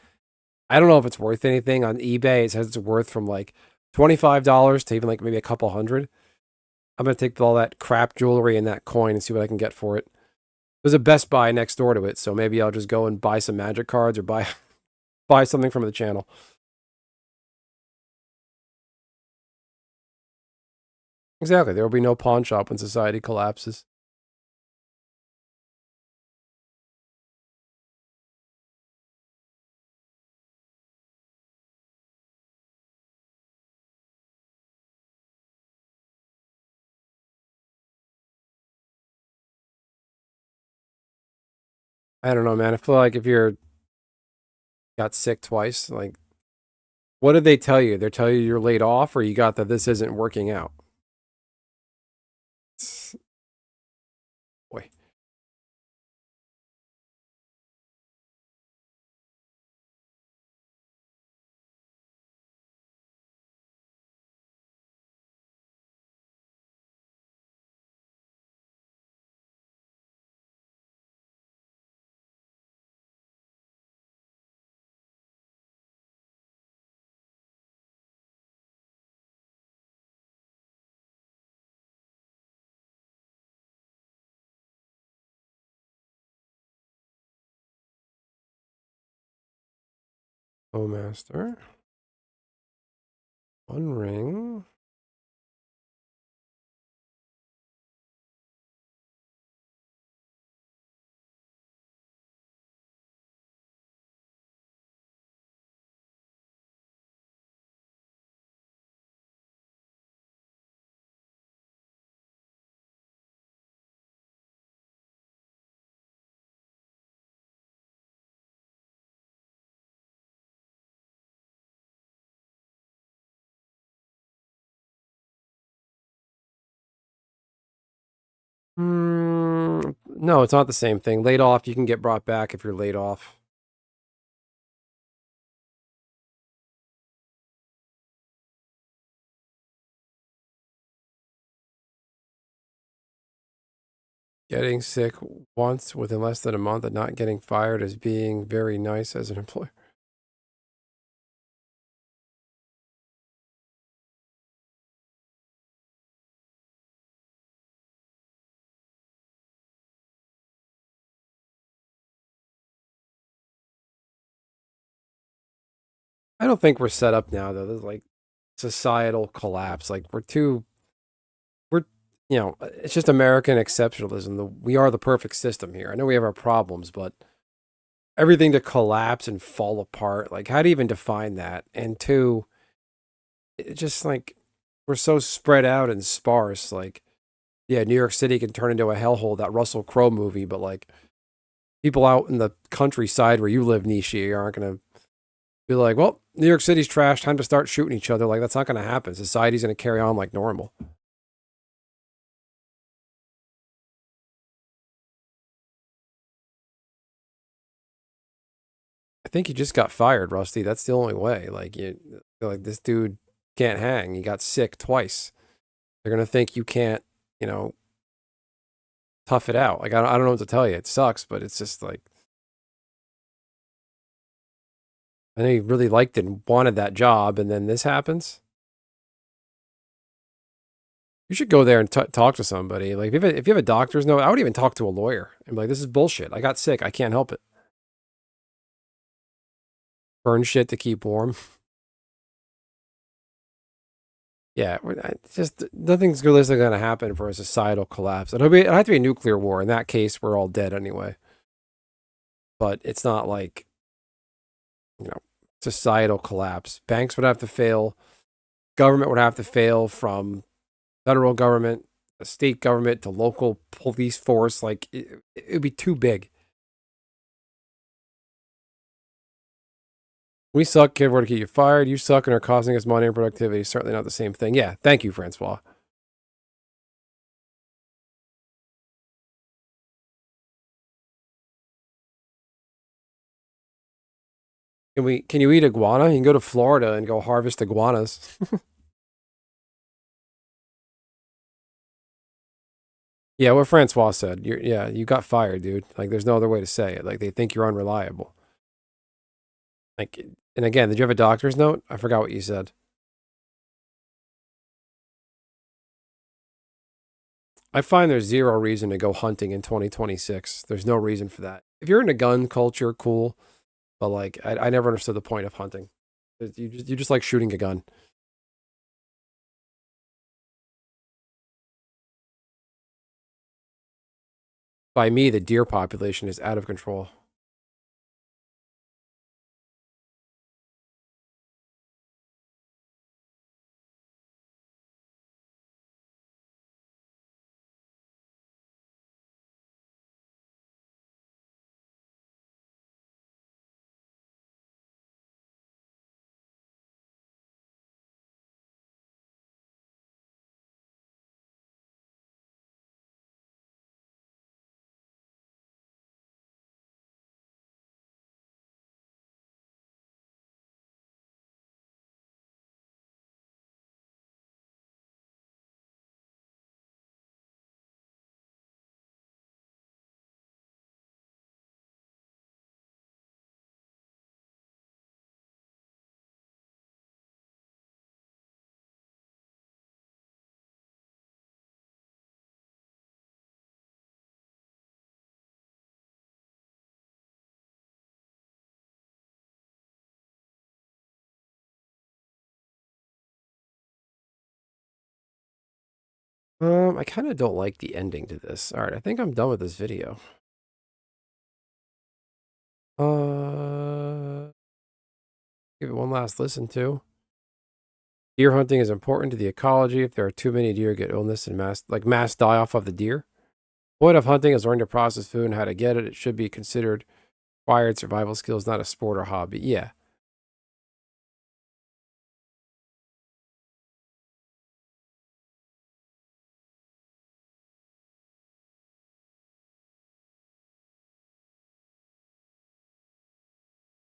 I don't know if it's worth anything on eBay. It says it's worth from like $25 to even like maybe a couple hundred. I'm gonna take all that crap jewelry and that coin and see what I can get for it. There's a Best Buy next door to it, so maybe I'll just go and buy some magic cards or buy buy something from the channel. Exactly. There will be no pawn shop when society collapses. I don't know, man. I feel like if you're got sick twice, like what did they tell you? They're telling you you're laid off or you got that this isn't working out. Boy. Oh, master. One ring. No, it's not the same thing. Laid off, you can get brought back if you're laid off. Getting sick once within less than a month and not getting fired is being very nice as an employer. I don't think we're set up now though. There's like societal collapse. Like we're it's just American exceptionalism. We are the perfect system here. I know we have our problems, but everything to collapse and fall apart. Like how do you even define that? And two, it's just like we're so spread out and sparse. Like yeah, New York City can turn into a hellhole, that Russell Crowe movie, but like people out in the countryside where you live, Nishi, aren't gonna be like, well, New York City's trash, time to start shooting each other. Like that's not gonna happen. Society's gonna carry on like normal. I think you just got fired, Rusty. That's the only way. Like this dude can't hang. He got sick twice. They're gonna think you can't, you know, tough it out. Like I don't know what to tell you. It sucks, but it's just like I know you really liked and wanted that job, and then this happens. You should go there and talk to somebody. Like if you have a doctor's note, I would even talk to a lawyer and be like, "This is bullshit. I got sick. I can't help it." burn shit to keep warm. Yeah, just nothing's realistically going to happen for a societal collapse. It'll have to be a nuclear war. In that case, we're all dead anyway. But it's not like, you know, societal collapse. Banks would have to fail. Government would have to fail, from federal government, the state government, to local police force. Like, it would be too big. We suck, kid. We're to keep you fired. You suck and are costing us money and productivity. Certainly not the same thing. Yeah, thank you, Francois. Can you eat iguana? You can go to Florida and go harvest iguanas. Yeah, what Francois said. Yeah, you got fired, dude. Like, there's no other way to say it. Like, they think you're unreliable. Like, and again, did you have a doctor's note? I forgot what you said. I find there's zero reason to go hunting in 2026. There's no reason for that. If you're in a gun culture, cool. But like, I never understood the point of hunting. You just like shooting a gun. By me, the deer population is out of control. I kind of don't like the ending to this. All right, I think I'm done with this video. Give it one last listen to. Deer hunting is important to the ecology. If there are too many deer, get illness and mass die off of the deer. The point of hunting is learning to process food and how to get it. It should be considered required survival skills, not a sport or hobby. Yeah.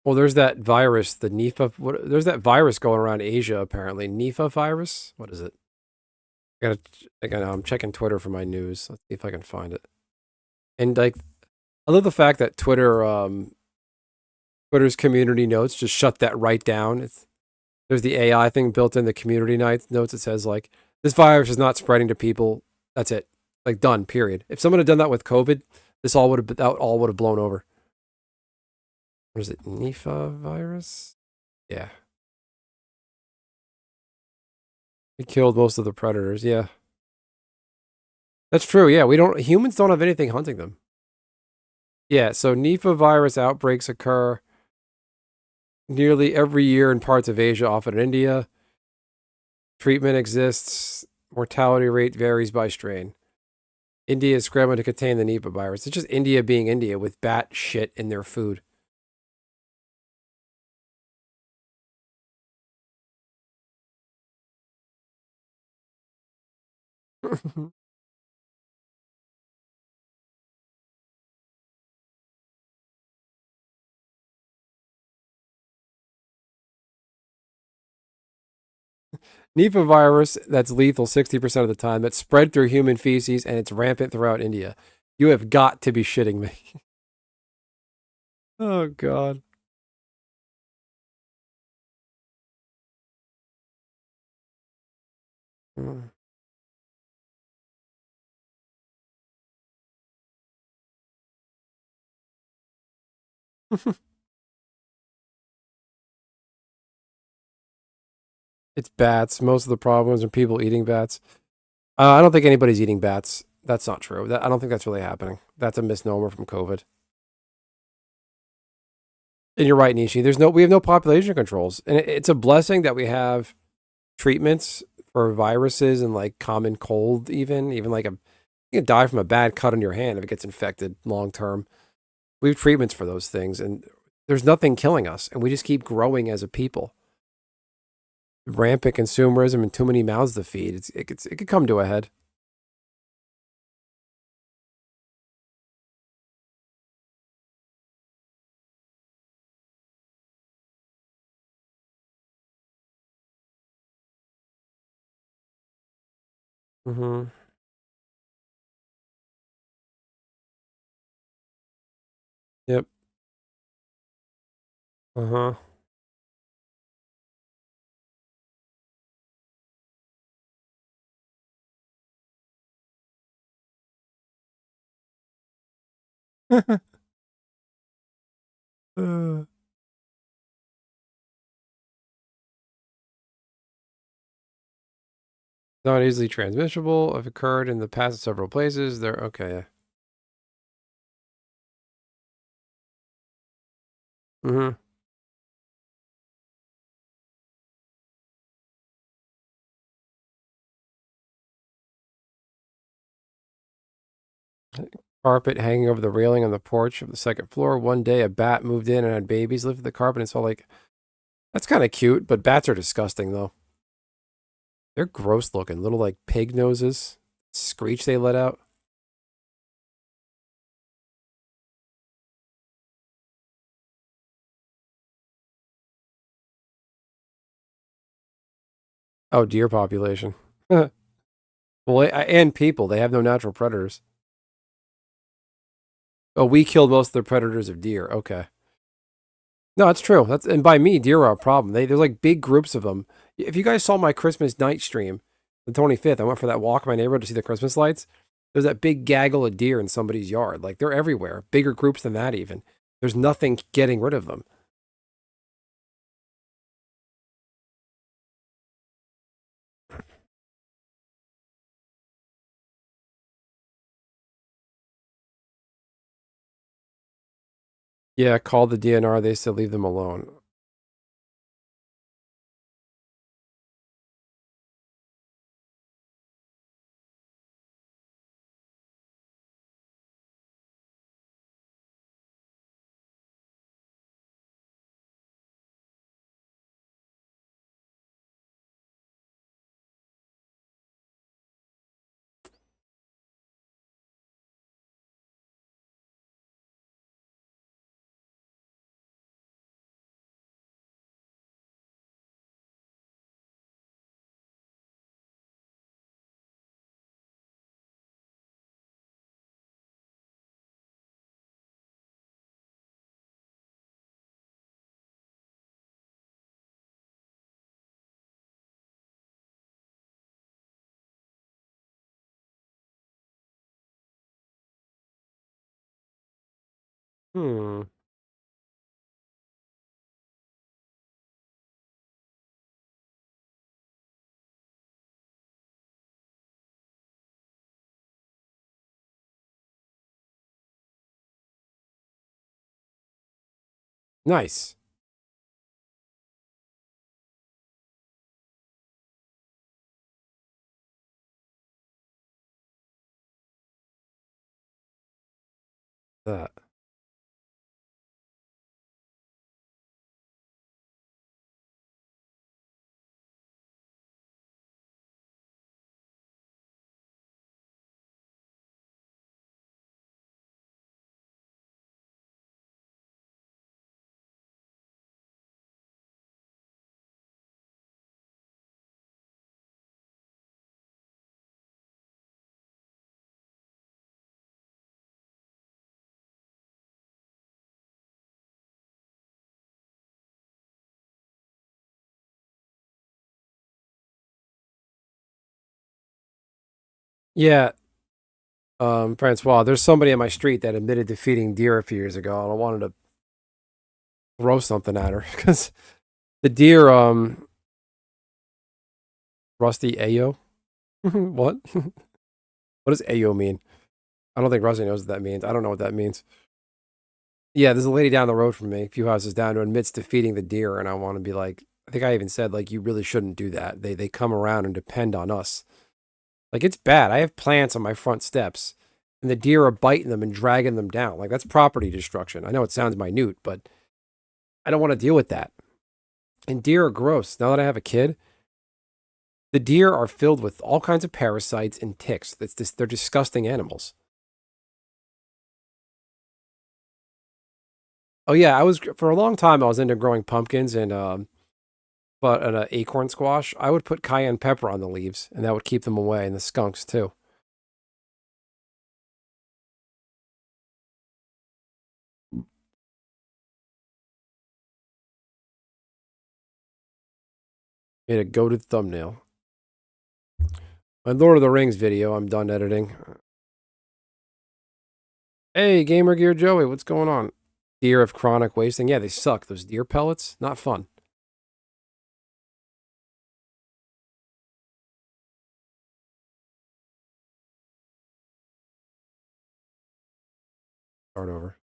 Well, there's that virus, the Nipah. There's that virus going around Asia apparently. Nipah virus. What is it? I'm checking Twitter for my news. Let's see if I can find it. And like, I love the fact that Twitter's community notes just shut that right down. There's the AI thing built in the community notes. It says like, this virus is not spreading to people. That's it. Like, done. Period. If someone had done that with COVID, that all would have blown over. What is it? Nipah virus? Yeah. It killed most of the predators. Yeah. That's true. Yeah, humans don't have anything hunting them. Yeah, so Nipah virus outbreaks occur nearly every year in parts of Asia, often in India. Treatment exists. Mortality rate varies by strain. India is scrambling to contain the Nipah virus. It's just India being India with bat shit in their food. Nipah virus that's lethal 60% of the time, that's spread through human feces, and it's rampant throughout India. You have got to be shitting me. Oh, God. Mm. It's bats. Most of the problems are people eating bats. I don't think anybody's eating bats. That's not true. I don't think that's really happening. That's a misnomer from COVID. And you're right, Nishi. We have no population controls, and it's a blessing that we have treatments for viruses and like common cold. Even like you can die from a bad cut on your hand if it gets infected long term. We have treatments for those things, and there's nothing killing us, and we just keep growing as a people. Rampant consumerism and too many mouths to feed. It could come to a head. Mm-hmm. Yep. Uh huh. Not easily transmissible. Have occurred in the past in several places. They're okay. Mm-hmm. Carpet hanging over the railing on the porch of the second floor. One day, a bat moved in and had babies, lifted the carpet, and saw like that's kind of cute. But bats are disgusting, though. They're gross looking, little like pig noses. Screech they let out. Oh, deer population. Well, and people. They have no natural predators. Oh, we killed most of the predators of deer. Okay. No, that's true. That's and by me, deer are a problem. There's like big groups of them. If you guys saw my Christmas night stream, the 25th, I went for that walk in my neighborhood to see the Christmas lights. There's that big gaggle of deer in somebody's yard. Like they're everywhere. Bigger groups than that even. There's nothing getting rid of them. Yeah, call the DNR. They said leave them alone. Hmm. Nice. That. Yeah. Francois, there's somebody on my street that admitted to feeding deer a few years ago, and I wanted to throw something at her because the deer, Rusty Ayo? What? What does Ayo mean? I don't think Rusty knows what that means. I don't know what that means. Yeah, there's a lady down the road from me, a few houses down, who admits to feeding the deer, and I want to be like, I think I even said like, you really shouldn't do that. They come around and depend on us. Like it's bad. I have plants on my front steps, and the deer are biting them and dragging them down. Like that's property destruction. I know it sounds minute, but I don't want to deal with that. And deer are gross. Now that I have a kid, the deer are filled with all kinds of parasites and ticks. They're disgusting animals. Oh yeah, I was for a long time. I was into growing pumpkins and but an acorn squash. I would put cayenne pepper on the leaves, and that would keep them away, and the skunks too. Made a goated thumbnail. My Lord of the Rings video. I'm done editing. Hey, Gamer Gear Joey, what's going on? Deer of chronic wasting. Yeah, they suck. Those deer pellets, not fun. Start over.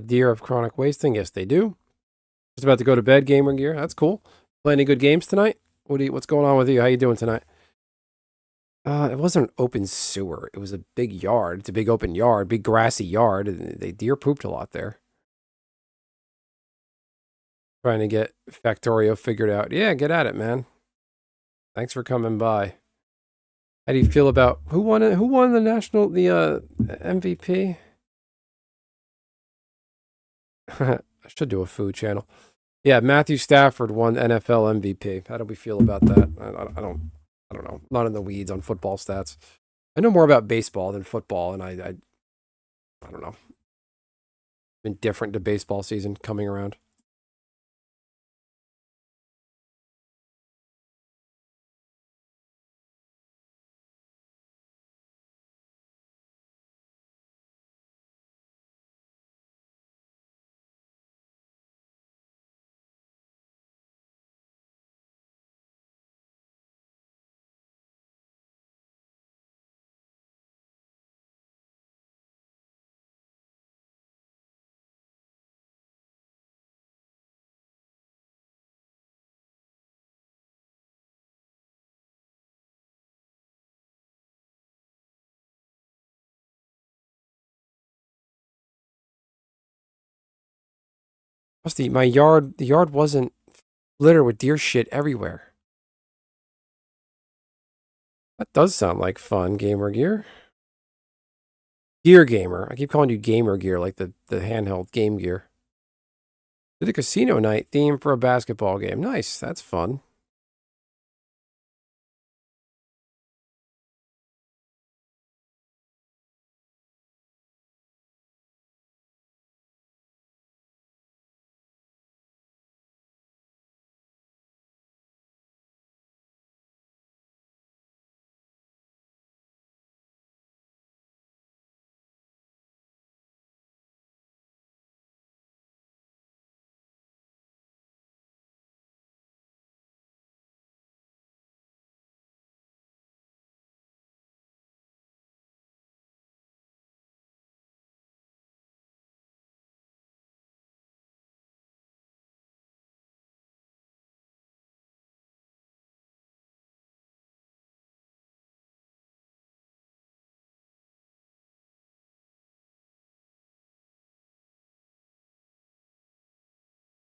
Deer of chronic wasting. Yes, they do. Just about to go to bed, Gamer Gear. That's cool. Play any good games tonight? What's going on with you? How you doing tonight? It wasn't an open sewer. It was a big yard. It's a big open yard, big grassy yard. And they deer pooped a lot there. Trying to get Factorio figured out. Yeah, get at it, man. Thanks for coming by. How do you feel about who won it? Who won the MVP? I should do a food channel. Yeah, Matthew Stafford won NFL MVP. How do we feel about that? I don't know. Not in the weeds on football stats. I know more about baseball than football, and I don't know. Indifferent to baseball season coming around. Rusty, the yard wasn't littered with deer shit everywhere. That does sound like fun, Gamer Gear. Gear Gamer. I keep calling you Gamer Gear, like the handheld Game Gear. Did a casino night theme for a basketball game. Nice. That's fun.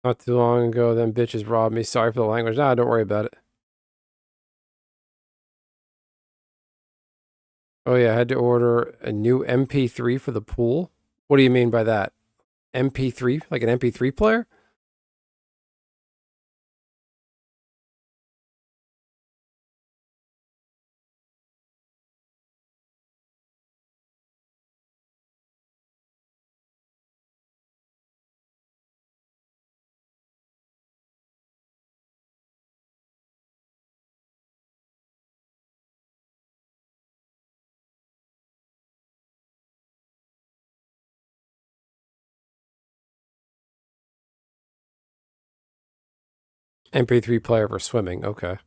Not too long ago, them bitches robbed me. Sorry for the language. Nah, don't worry about it. Oh yeah, I had to order a new MP3 for the pool. What do you mean by that? MP3? Like an MP3 player? MP3 player for swimming. Okay.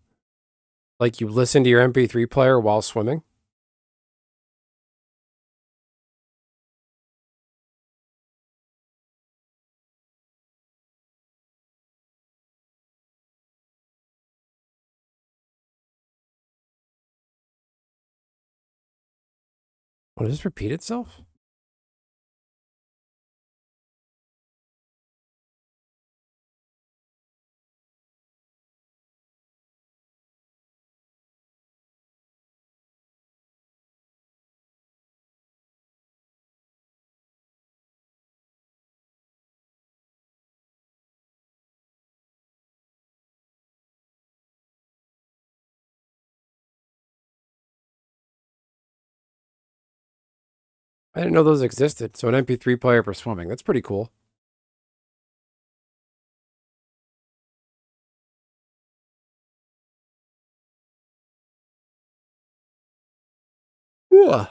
Like you listen to your MP3 player while swimming? Oh, does this repeat itself? I didn't know those existed. So an MP3 player for swimming. That's pretty cool. Yeah.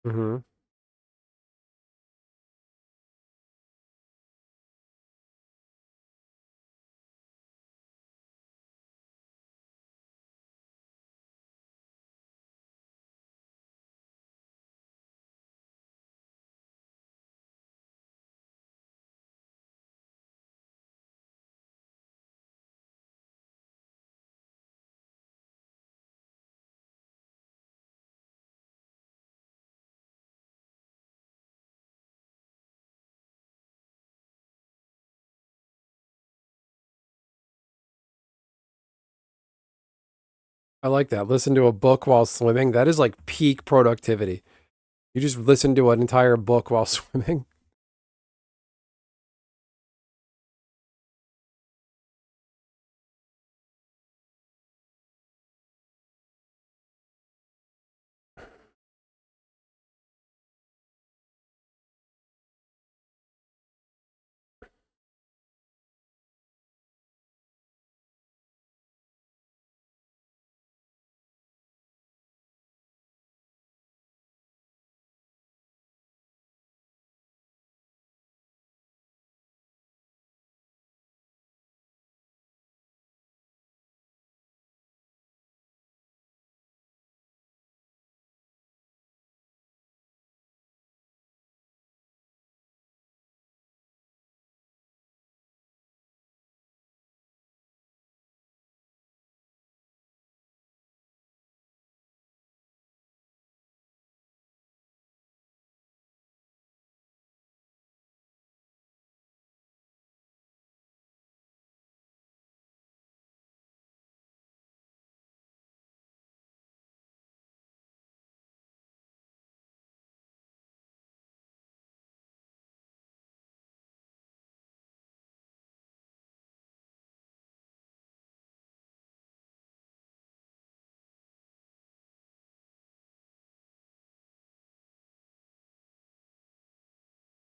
Mm-hmm. I like that. Listen to a book while swimming. That is like peak productivity. You just listen to an entire book while swimming.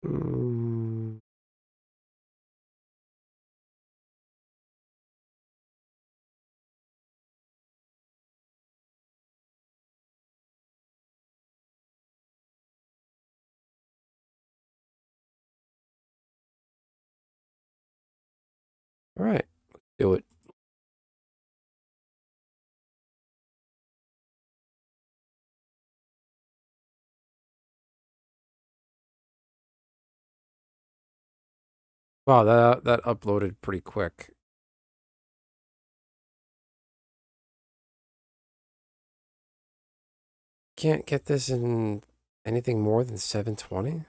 Mm, all right, do it. Wow, that uploaded pretty quick. Can't get this in anything more than 720?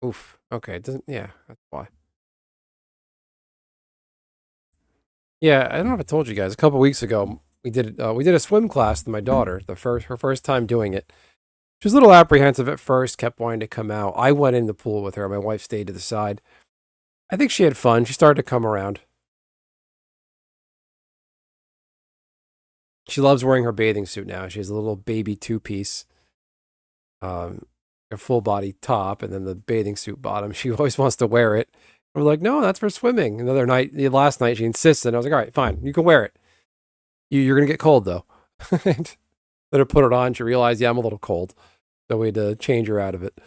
Oof. Okay, it doesn't, yeah, that's why. Yeah, I don't know if I told you guys, a couple weeks ago, we did a swim class with my daughter, her first time doing it. She was a little apprehensive at first, kept wanting to come out. I went in the pool with her. My wife stayed to the side. I think she had fun. She started to come around. She loves wearing her bathing suit now. She has a little baby two-piece, um, a full body top, and then the bathing suit bottom. She always wants to wear it. We're like, no, that's for swimming. Another night, last night, she insisted. I was like, all right, fine, you can wear it. You're gonna get cold though. Let her put it on. She realized, yeah, I'm a little cold, so we had to change her out of it.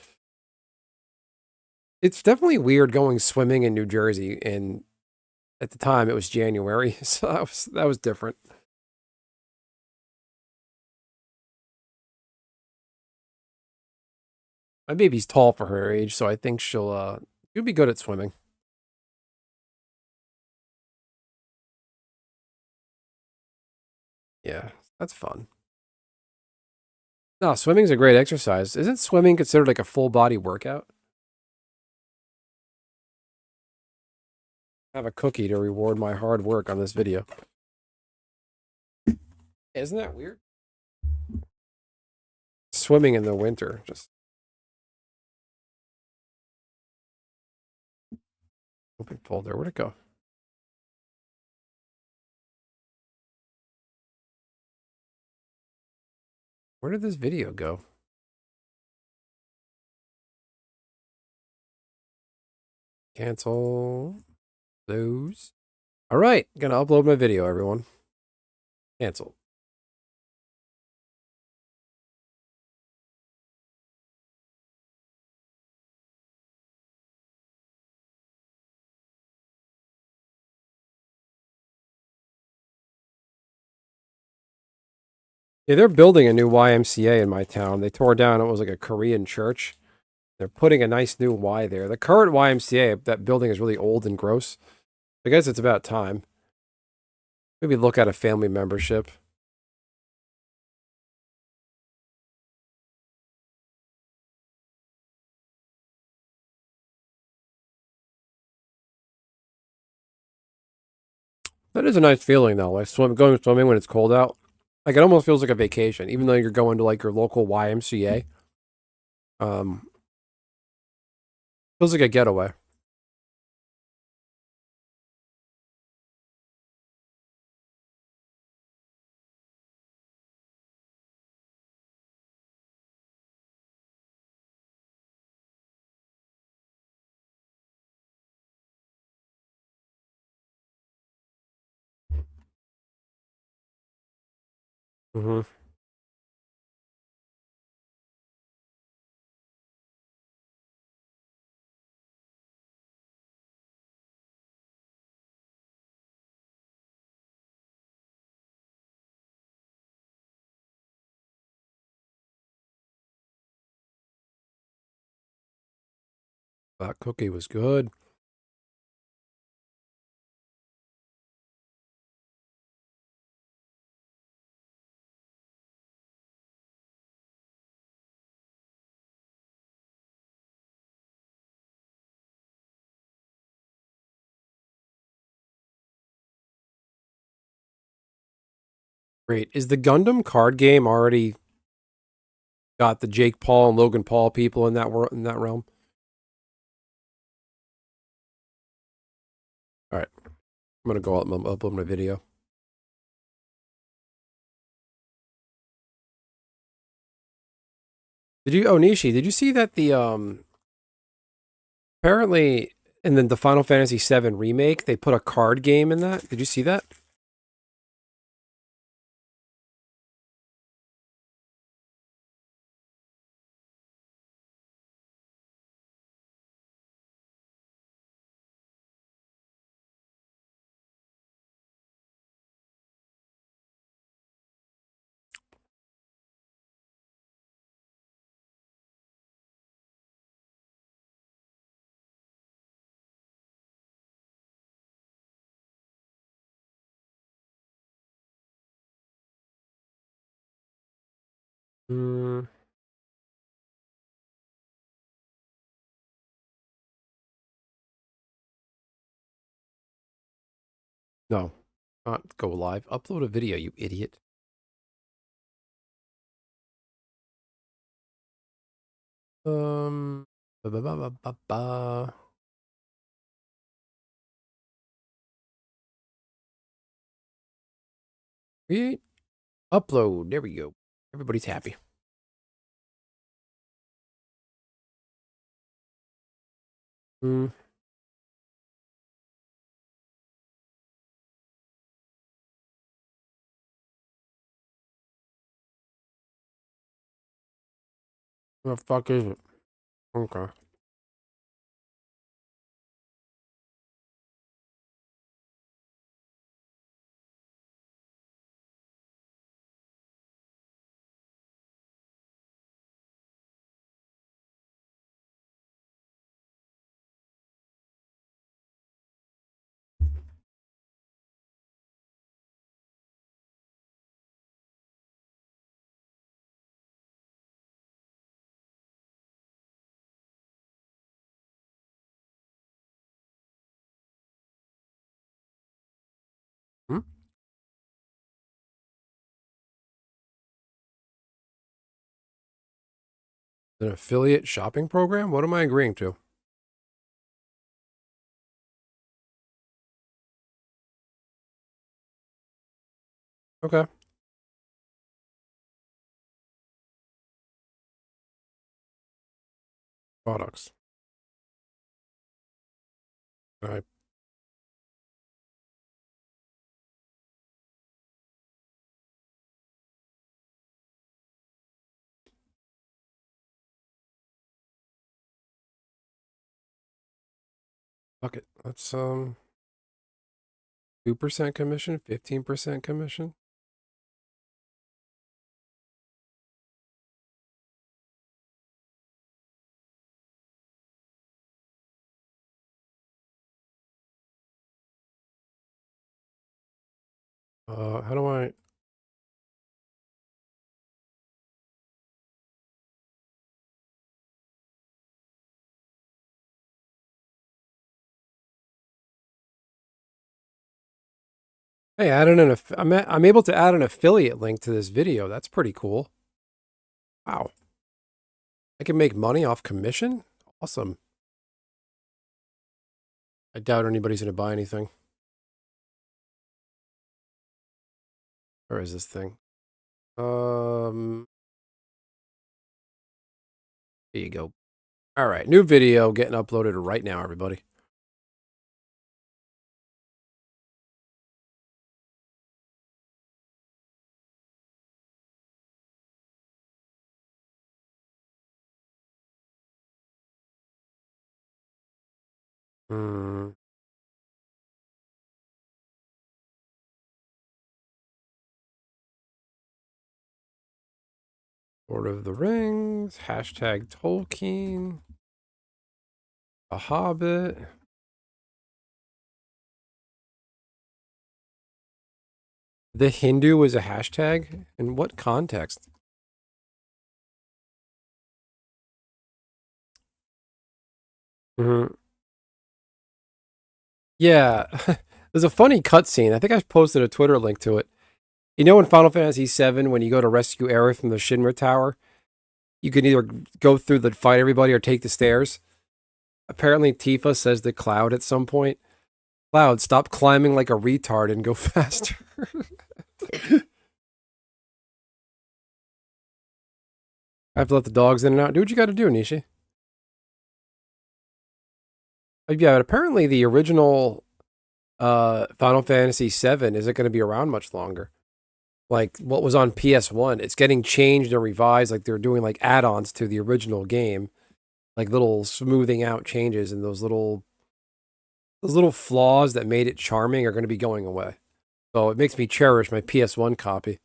It's definitely weird going swimming in New Jersey, and at the time it was January, so that was different. My baby's tall for her age, so I think she'll be good at swimming. Yeah, that's fun. No, swimming's a great exercise. Isn't swimming considered like a full body workout? I have a cookie to reward my hard work on this video. Isn't that weird? Swimming in the winter, just open folder. Where'd it go? Where did this video go? Cancel those. All right, gonna upload my video, everyone. Cancel. Yeah, they're building a new YMCA in my town. They tore down, it was like a Korean church. They're putting a nice new Y there. The current YMCA, that building is really old and gross. I guess it's about time. Maybe look at a family membership. That is a nice feeling though. Like going swimming when it's cold out. Like it almost feels like a vacation, even though you're going to like your local YMCA. Um, feels like a getaway. Hmm. That cookie was good. Great. Is the Gundam card game already got the Jake Paul and Logan Paul people in that world in that realm? All right. I'm gonna go out and upload my video. Did you? Oh, Nishi, did you see that apparently, and then the Final Fantasy VII remake, they put a card game in that? Did you see that? Mm, no, not go live. Upload a video, you idiot. Um, ba ba ba ba ba ba. Create, upload. There we go. Everybody's happy. Mm. What the fuck is it? Okay. Hmm? An affiliate shopping program? What am I agreeing to? Okay. Products. All right. Fuck it. Let's 2% commission, 15% commission. How do I? Hey, I'm able to add an affiliate link to this video. That's pretty cool. Wow. I can make money off commission? Awesome. I doubt anybody's going to buy anything. Where is this thing? There you go. All right, new video getting uploaded right now, everybody. Hmm. Lord of the Rings, hashtag Tolkien, A Hobbit. The Hindu is a hashtag? In what context? Hmm. Yeah, there's a funny cutscene. I think I posted a Twitter link to it. You know, in Final Fantasy VII, when you go to rescue Aerith from the Shinra Tower, you can either go through the fight everybody or take the stairs. Apparently, Tifa says to Cloud at some point, Cloud, stop climbing like a retard and go faster. I have to let the dogs in and out. Do what you got to do, Nishi. Yeah, but apparently the original Final Fantasy VII isn't going to be around much longer. Like what was on PS1, it's getting changed and revised. Like they're doing like add-ons to the original game, like little smoothing out changes, and those little flaws that made it charming are going to be going away. So it makes me cherish my PS1 copy.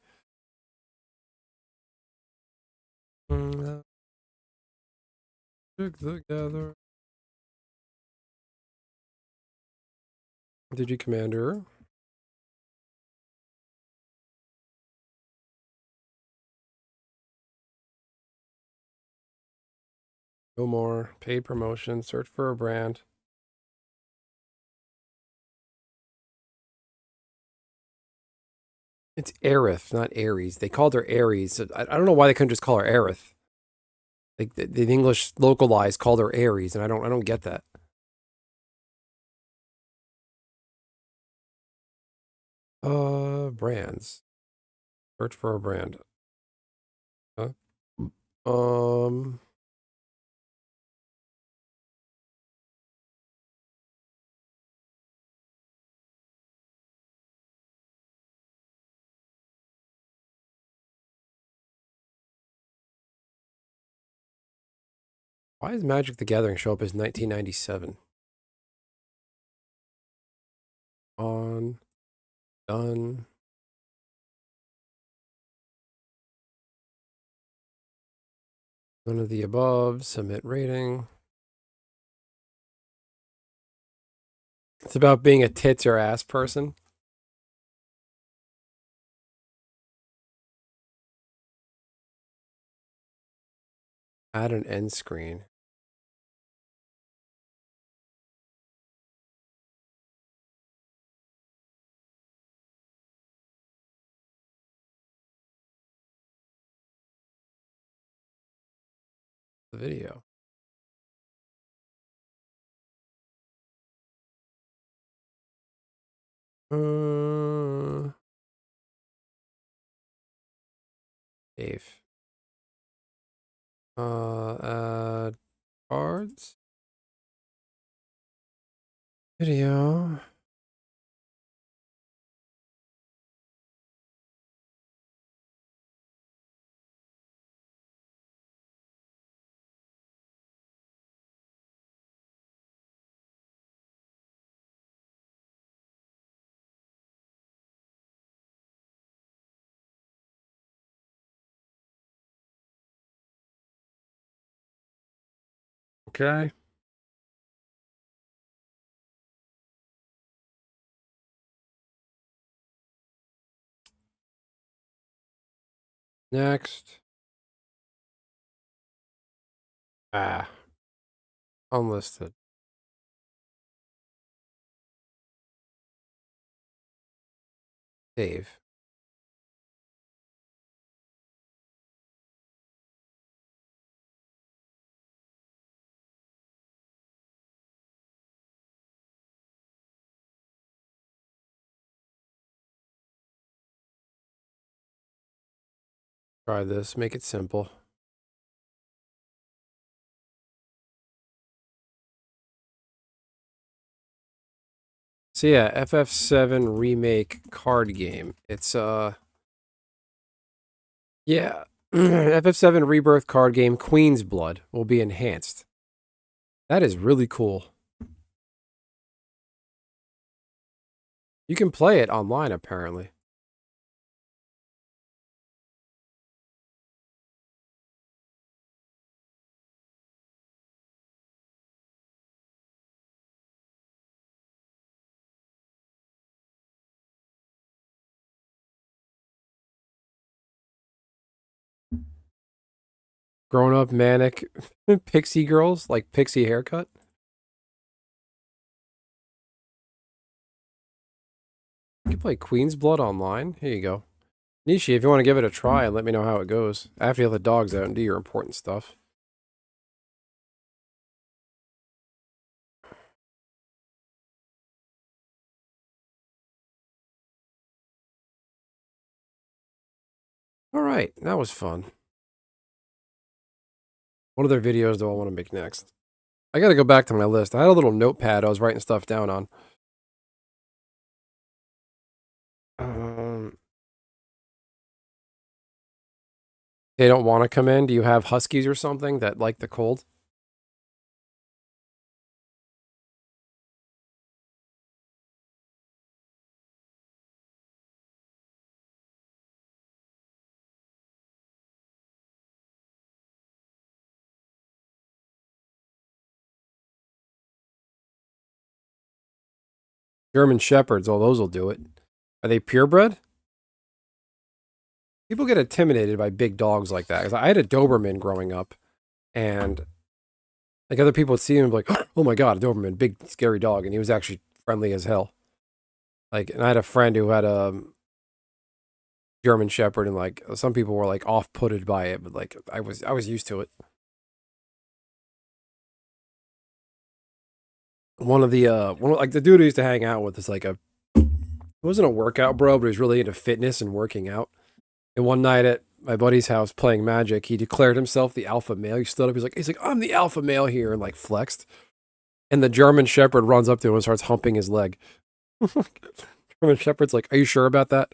Together. Did you, Commander? No more. Paid promotion. Search for a brand. It's Aerith, not Aries. They called her Aries. So I don't know why they couldn't just call her Aerith. Like the English localized called her Aries, and I don't get that. Brands. Search for a brand. Huh? Um, why does Magic the Gathering show up as 1997? On, done. None of the above. Submit rating. It's about being a tits or ass person. Add an end screen. The video. Dave. Add cards. Video. Okay. Next. Ah. Unlisted. Save. Try this. Make it simple. So yeah, FF7 remake card game. It's yeah. FF7 rebirth card game Queen's Blood will be enhanced. That is really cool. You can play it online apparently. Grown up manic pixie girls like pixie haircut. You can play Queen's Blood online. Here you go. Nishi, if you want to give it a try and let me know how it goes. After you let the dogs out and do your important stuff. All right, that was fun. What other videos do I want to make next? I got to go back to my list. I had a little notepad I was writing stuff down on. Um, they don't want to come in. Do you have huskies or something that like the cold? German shepherds, oh, those will do it. Are they purebred? People get intimidated by big dogs like that. 'Cause I had a Doberman growing up, and like other people would see him and be like, "Oh my god, a Doberman, big scary dog," and he was actually friendly as hell. Like, and I had a friend who had a German Shepherd, and like some people were like off-putted by it, but like I was used to it. Like the dude I used to hang out with is like he wasn't a workout bro, but he was really into fitness and working out. And one night at my buddy's house playing Magic, he declared himself the alpha male. He stood up, he's like, I'm the alpha male here, and like flexed. And the German Shepherd runs up to him and starts humping his leg. German Shepherd's like, are you sure about that?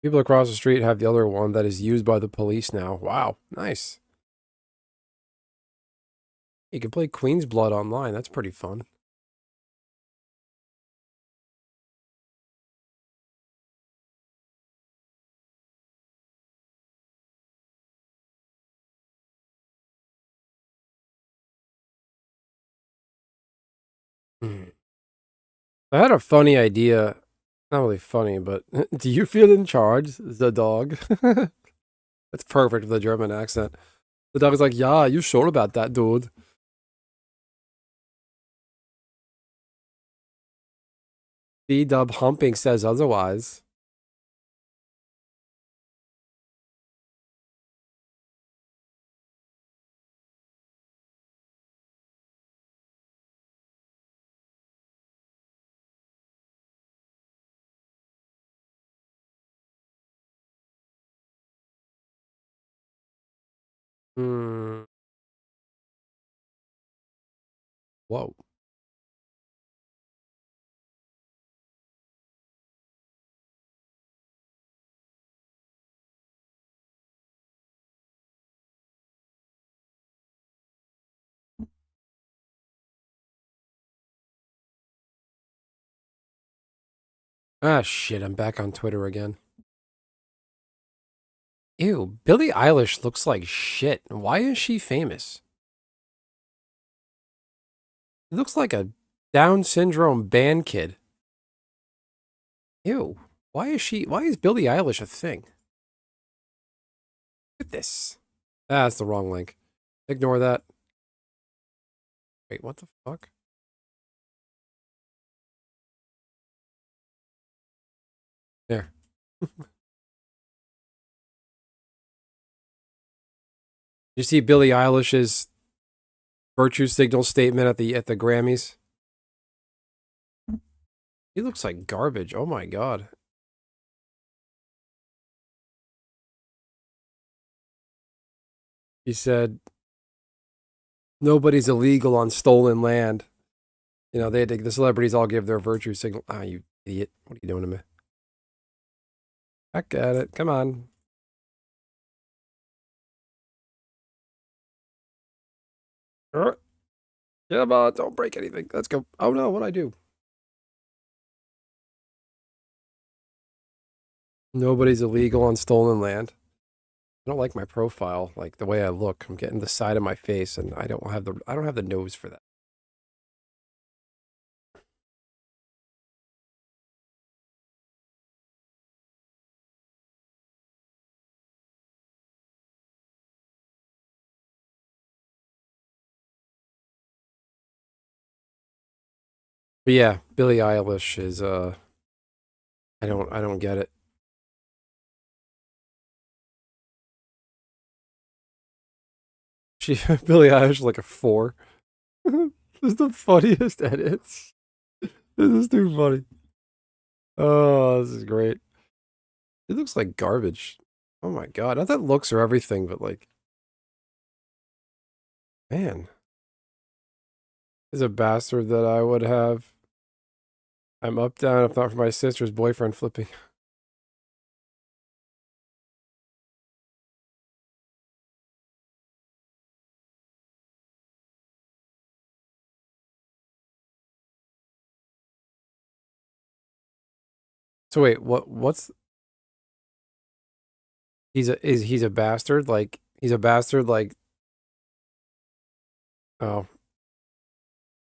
People across the street have the other one that is used by the police now. Wow, nice. You can play Queen's Blood online. That's pretty fun. Hmm. I had a funny idea. Not really funny, but do you feel in charge? The dog. That's perfect with the German accent. The dog's like, yeah, you sure about that, dude? B-dub humping says otherwise. Hmm. Whoa. Ah, shit, I'm back on Twitter again. Ew, Billie Eilish looks like shit. Why is she famous? He looks like a Down syndrome band kid. Ew. Why is Billie Eilish a thing? Look at this. Ah, that's the wrong link. Ignore that. Wait, what the fuck? There. You see Billie Eilish's virtue signal statement at the Grammys? He looks like garbage. Oh my god. He said nobody's illegal on stolen land. You know, the celebrities all give their virtue signal. Ah, you idiot. What are you doing to me? Back at it. Come on. Come on, don't break anything. Let's go. Oh no, what'd I do? Nobody's illegal on stolen land. I don't like my profile, like the way I look. I'm getting the side of my face, and I don't have the nose for that. But yeah, Billie Eilish is I don't get it. She Billie Eilish is like a 4. This is the funniest edits. This is too funny. Oh, this is great. It looks like garbage. Oh my god. Not that looks are everything, but like, man, is a bastard that I would have. I'm up, down, if not for my sister's boyfriend flipping. So wait, what's he's a bastard? Like he's a bastard like oh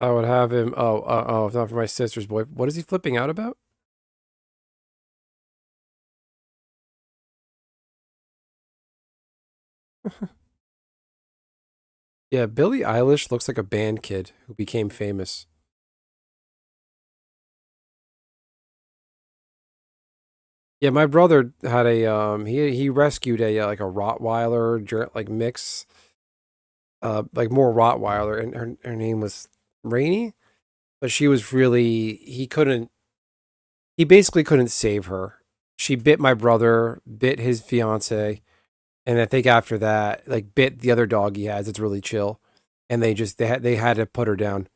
I would have him if not for my sister's boy. What is he flipping out about? Yeah, Billie Eilish looks like a band kid who became famous. Yeah, my brother had a he rescued a like a Rottweiler like mix like more Rottweiler, and her name was Rainy, but she was really he basically couldn't save her. She bit my brother, bit his fiance, and I think after that, like bit the other dog he has. It's really chill, and they had to put her down.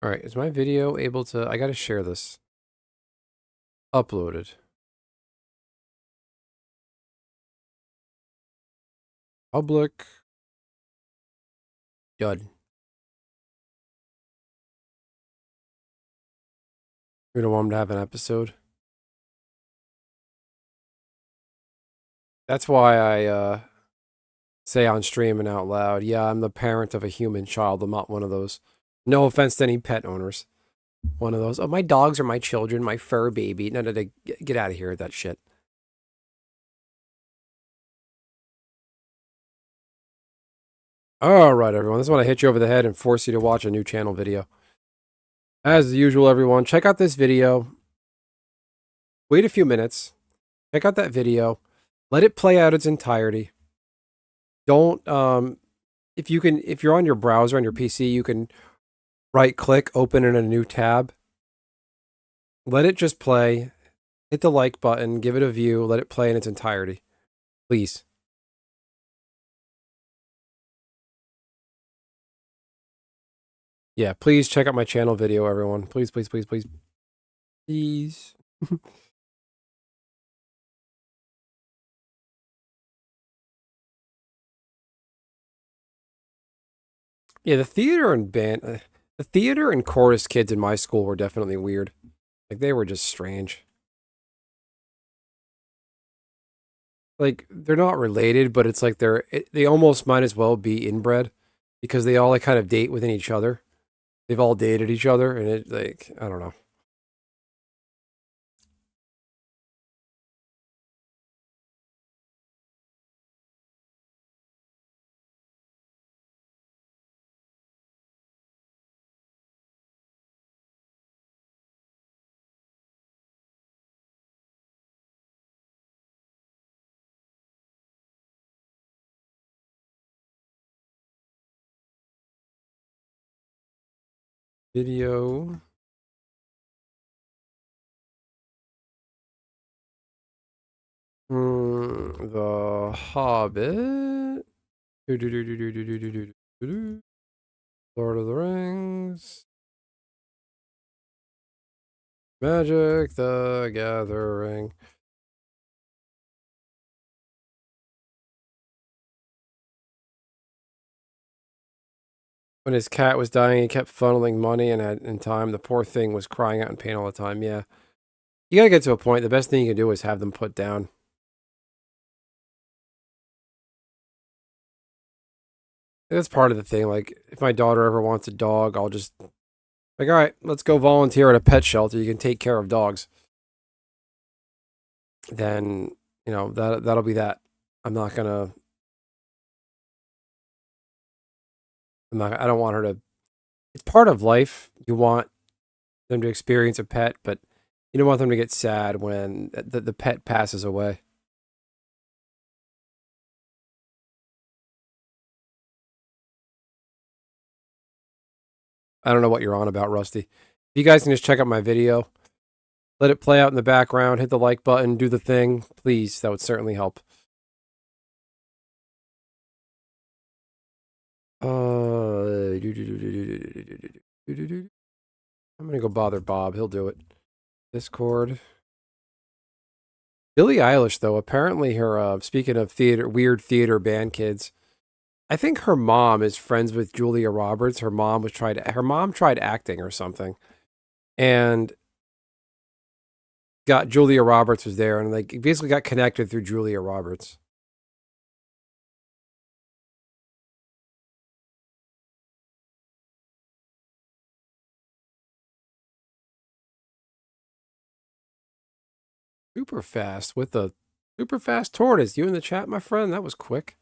All right, is my video able to? I got to share this. Uploaded. Public. Done. We don't want him to have an episode. That's why I say on stream and out loud, yeah, I'm the parent of a human child. I'm not one of those. No offense to any pet owners. One of those. Oh, my dogs are my children, my fur baby. No, no, no, get out of here with that shit. All right, everyone. This is when I hit you over the head and force you to watch a new channel video. As usual, everyone, check out this video. Wait a few minutes. Check out that video. Let it play out its entirety. Don't if you're on your browser on your PC, you can right click, open in a new tab. Let it just play. Hit the like button, give it a view, let it play in its entirety. Please. Yeah, please check out my channel video, everyone. Please, please, please, please. Please. Yeah, the theater and chorus kids in my school were definitely weird. Like they were just strange. Like they're not related, but it's like they almost might as well be inbred because they all like kind of date within each other. They've all dated each other, and it like I don't know. Video. The Hobbit. Lord of the Rings. Magic the Gathering. When his cat was dying, he kept funneling money, and in time, the poor thing was crying out in pain all the time. Yeah. You gotta get to a point. The best thing you can do is have them put down. That's part of the thing. Like, if my daughter ever wants a dog, I'll just like, all right, let's go volunteer at a pet shelter. You can take care of dogs. Then, that'll be that. I'm not gonna. I'm not. I don't want her to. It's part of life. You want them to experience a pet, but You don't want them to get sad when the pet passes away. I don't know what you're on about, Rusty. If you guys can just check out my video, let it play out in the background, hit the like button, do the thing, please. That would certainly help. I'm gonna go bother Bob. He'll do it. Discord. Billie Eilish, though, apparently her. Speaking of theater, weird theater band kids, I think her mom is friends with Julia Roberts. Her mom tried acting or something, and got Julia Roberts was there, and like basically got connected through Julia Roberts. Super fast with the super fast tortoise. You in the chat, my friend? That was quick.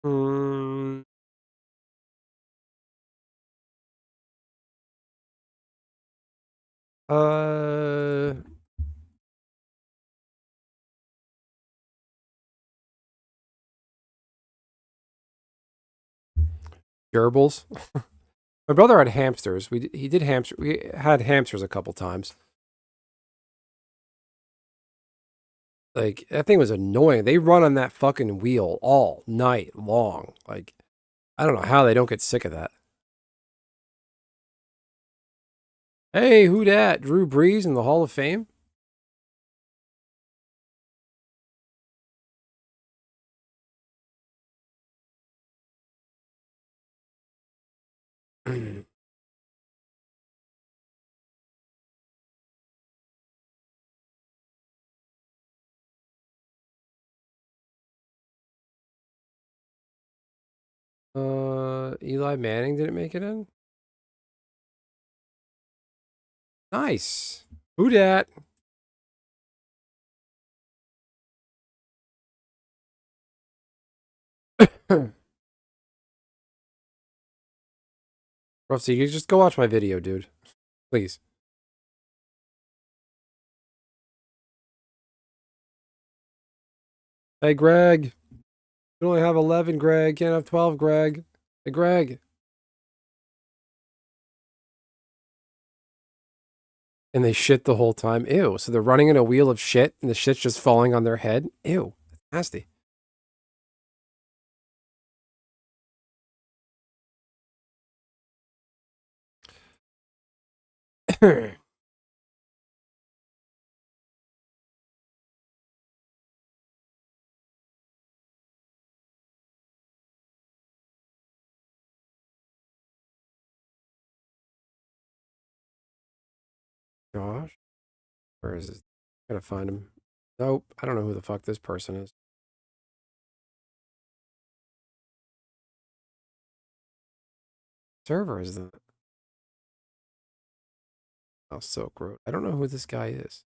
Hmm. Uh. Gerbils. My brother had hamsters. He did hamster. We had hamsters a couple times. Like that thing was annoying. They run on that fucking wheel all night long. Like I don't know how they don't get sick of that. Hey, who dat? Drew Brees in the Hall of Fame? Eli Manning didn't make it in? Nice. Who dat? Rusty, you just go watch my video, dude. Please. Hey, Greg. You only have 11, Greg. Can't have 12, Greg. Hey, Greg. And they shit the whole time. Ew. So they're running in a wheel of shit and the shit's just falling on their head? Ew. That's nasty. Josh? Where is this? Gotta find him. Nope. I don't know who the fuck this person is. Server is that? Oh, Silk Road. I don't know who this guy is.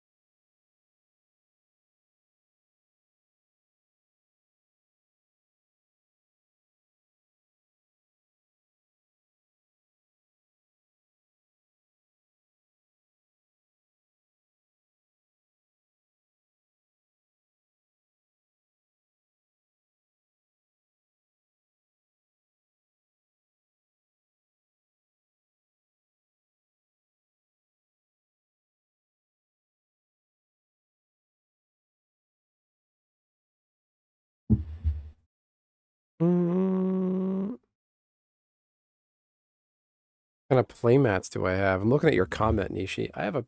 What kind of playmats do I have? I'm looking at your comment, Nishi. I have a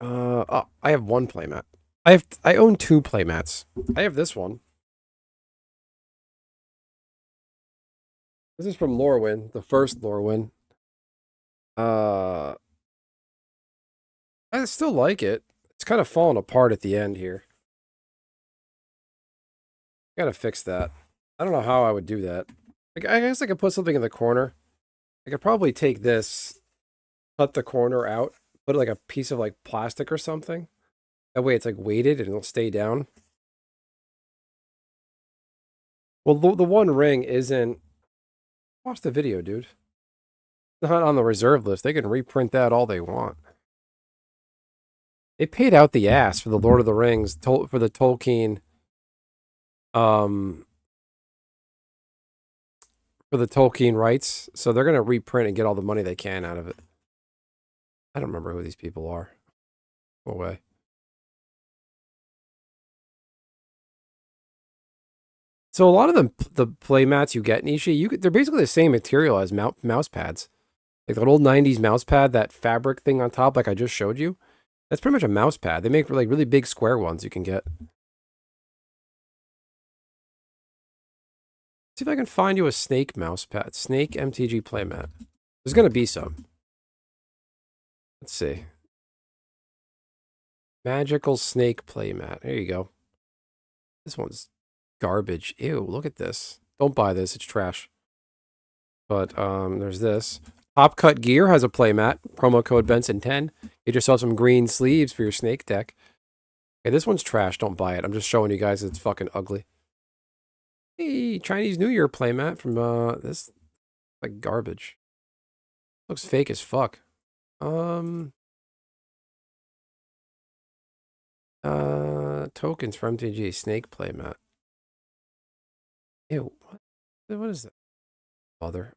oh, I have one playmat. I own two playmats. I have this one. This is from Lorwyn, the first Lorwyn. Uh I still like it. It's kind of falling apart at the end here. Gotta fix that. I don't know how I would do that. Like, I guess I could put something in the corner. I could probably take this, cut the corner out, put like a piece of like plastic or something. That way it's like weighted and it'll stay down. Well, the One Ring isn't. Watch the video, dude. It's not on the reserve list. They can reprint that all they want. They paid out the ass for the Lord of the Rings, for the Tolkien, um, for the Tolkien rights. So they're gonna reprint and get all the money they can out of it. I don't remember who these people are. Go away. So a lot of the play mats you get, Nishi, they're basically the same material as mouse pads. Like that old 90s mouse pad, that fabric thing on top, like I just showed you. That's pretty much a mouse pad. They make like really big square ones you can get. See if I can find you a snake mouse pad. Snake MTG playmat. There's gonna be some. Let's see. Magical snake playmat. There you go. This one's garbage. Ew, look at this. Don't buy this, it's trash. But there's this. Top Cut Gear has a playmat. Promo code Benson10. Get yourself some green sleeves for your snake deck. Okay, this one's trash. Don't buy it. I'm just showing you guys it's fucking ugly. Hey, Chinese New Year playmat from this like garbage. Looks fake as fuck. Tokens for MTG snake playmat. Ew, what is that? Bother.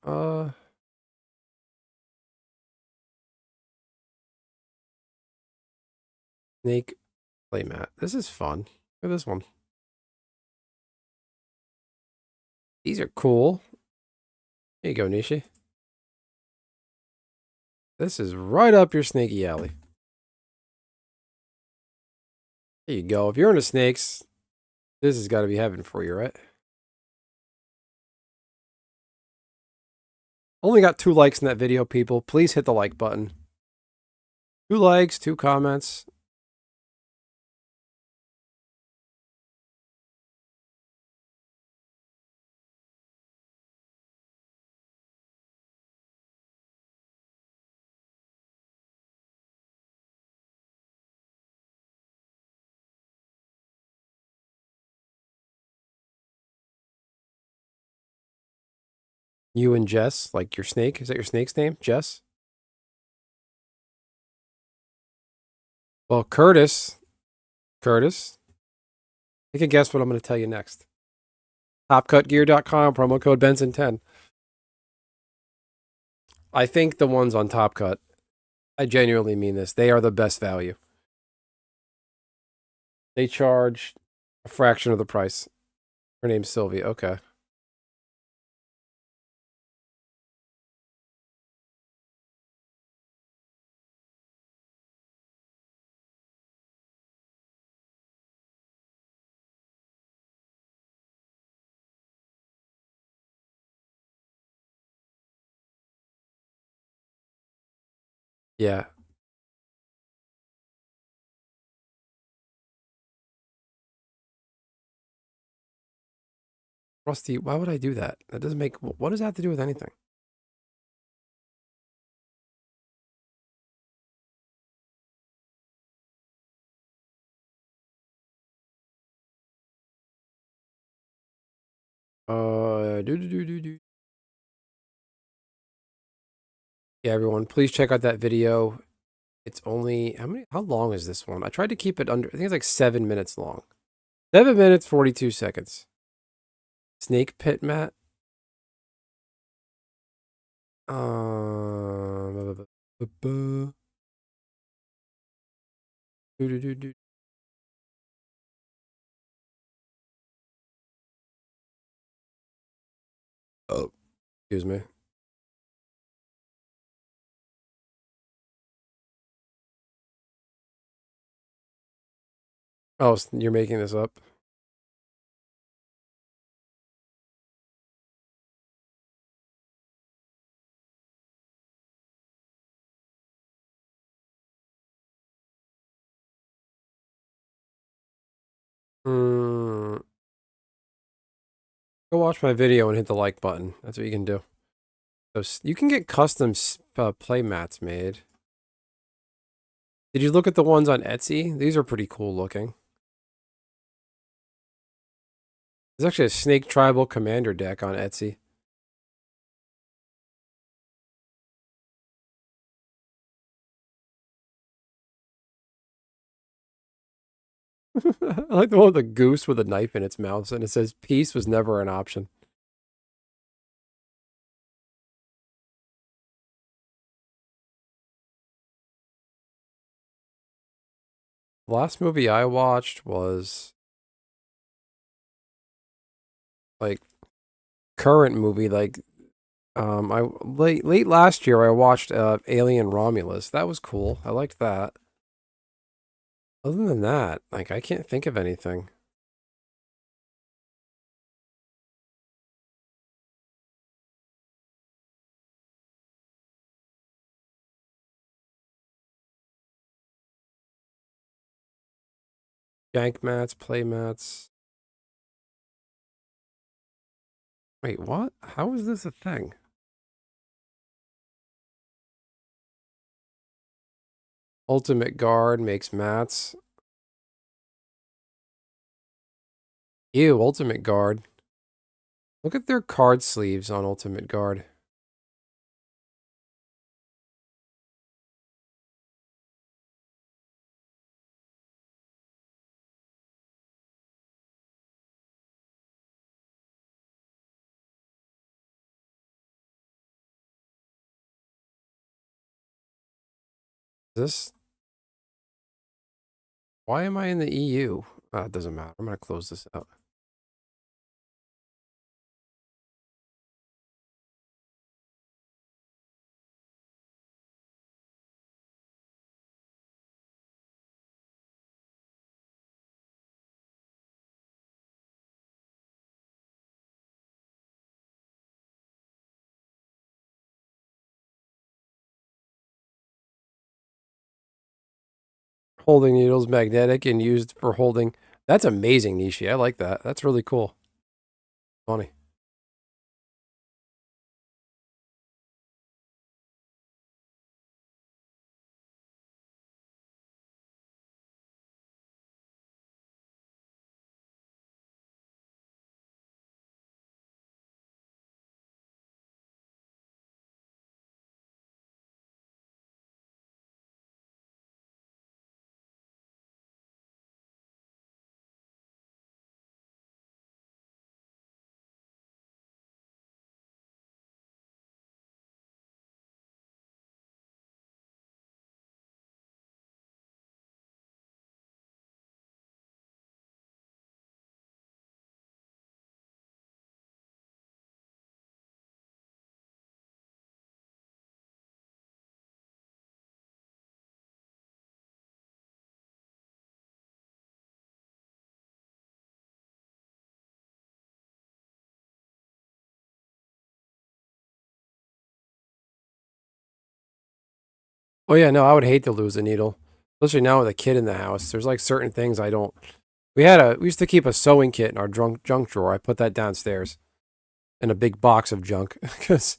Snake playmat. This is fun. Look at this one. These are cool. There you go, Nishi. This is right up your snaky alley. There you go. If you're into snakes, this has got to be heaven for you, right? Only got 2 likes in that video, people. Please hit the like button. 2 likes, 2 comments. You and Jess, like your snake. Is that your snake's name? Jess? Well, Curtis. You can guess what I'm going to tell you next. TopCutGear.com, promo code Benson10. I think the ones on Top Cut, I genuinely mean this, they are the best value. They charge a fraction of the price. Her name's Sylvia. Okay. Yeah. Rusty, why would I do that? That doesn't make... What does that have to do with anything? Do. Yeah, everyone, please check out that video. It's only... How long is this one? I tried to keep it under... I think it's like 7 minutes long. 7 minutes, 42 seconds. Snake pit mat. Do. Oh, excuse me. Oh, you're making this up? Go watch my video and hit the like button. That's what you can do. So you can get custom play mats made. Did you look at the ones on Etsy? These are pretty cool looking. There's actually a Snake Tribal Commander deck on Etsy. I like the one with the goose with a knife in its mouth, and it says peace was never an option. The last movie I watched was like current movie, like I late last year I watched Alien Romulus. That was cool. I liked that. Other than that, like I can't think of anything. Jank mats, play mats. Wait, what? How is this a thing? Ultimate Guard makes mats. Ew, Ultimate Guard. Look at their card sleeves on Ultimate Guard. This. Why am I in the EU? It doesn't matter. I'm gonna close this out. Holding needles, magnetic, and used for holding. That's amazing, Nishi. I like that. That's really cool. Funny. Oh yeah, no, I would hate to lose a needle, especially now with a kid in the house. There's like certain things I don't. We used to keep a sewing kit in our junk drawer. I put that downstairs in a big box of junk because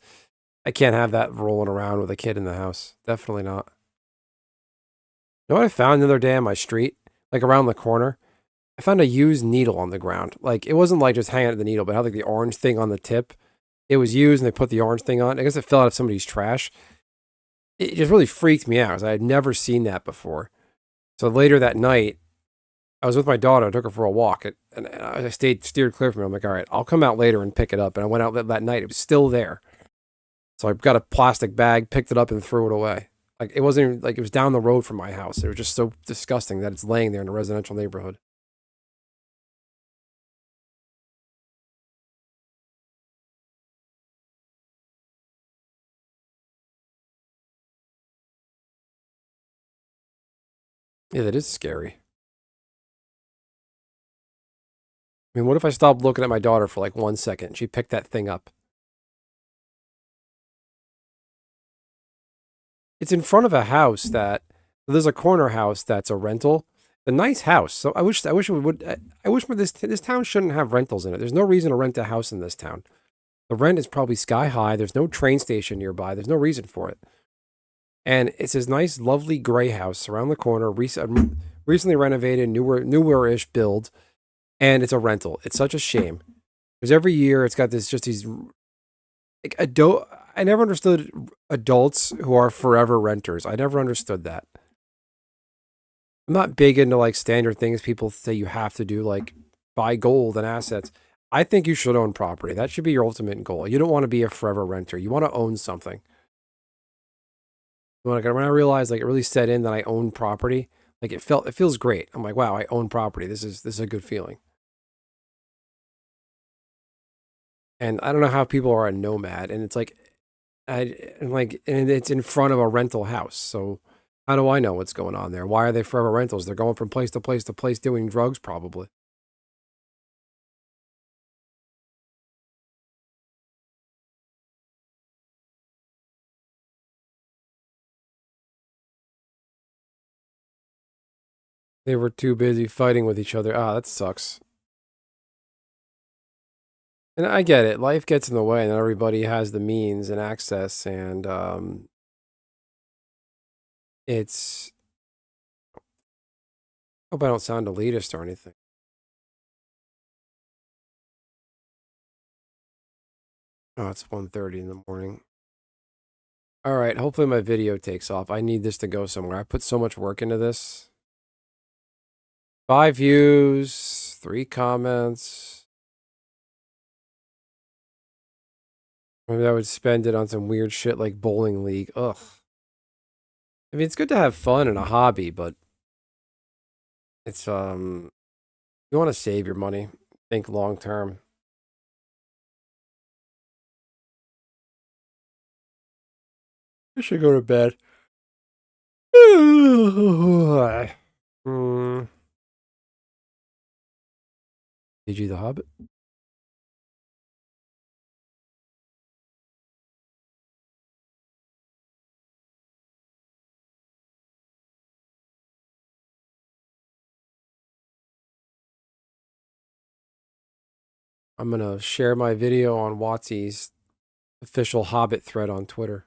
I can't have that rolling around with a kid in the house. Definitely not. You know what I found the other day on my street, like around the corner? I found a used needle on the ground. Like it wasn't like just hanging at the needle, but it had like the orange thing on the tip. It was used and they put the orange thing on. I guess it fell out of somebody's trash. It just really freaked me out because I had never seen that before. So later that night, I was with my daughter. I took her for a walk, and I steered clear from her. I'm like, all right, I'll come out later and pick it up. And I went out that night. It was still there. So I got a plastic bag, picked it up, and threw it away. Like it wasn't even, like it was down the road from my house. It was just so disgusting that it's laying there in a residential neighborhood. Yeah, that is scary. I mean, what if I stopped looking at my daughter for like 1 second? She picked that thing up. It's in front of a house that there's a corner house that's a rental. A nice house. So I wish it would. I wish this town shouldn't have rentals in it. There's no reason to rent a house in this town. The rent is probably sky high. There's no train station nearby. There's no reason for it. And it's this nice, lovely gray house around the corner, recently renovated, newer-ish build. and it's a rental. It's such a shame because every year it's got this just these like adult. I never understood adults who are forever renters. I never understood that. I'm not big into like standard things people say you have to do, like buy gold and assets. I think you should own property. That should be your ultimate goal. You don't want to be a forever renter. You want to own something. When I realized like it really set in that I own property, like it feels great. I'm like, wow, I own property. This is a good feeling. And I don't know how people are a nomad, and it's like and it's in front of a rental house. So how do I know what's going on there? Why are they forever rentals? They're going from place to place to place doing drugs, probably. They were too busy fighting with each other. Ah, that sucks. And I get it. Life gets in the way, and everybody has the means and access, and it's. Hope I don't sound elitist or anything. Oh, it's 1:30 in the morning. All right. Hopefully my video takes off. I need this to go somewhere. I put so much work into this. 5 views, 3 comments. Maybe I would spend it on some weird shit like bowling league. Ugh. I mean, it's good to have fun and a hobby, but it's you want to save your money. Think long term. I should go to bed. Hmm. PG the Hobbit. I'm gonna share my video on Watsy's official Hobbit thread on Twitter.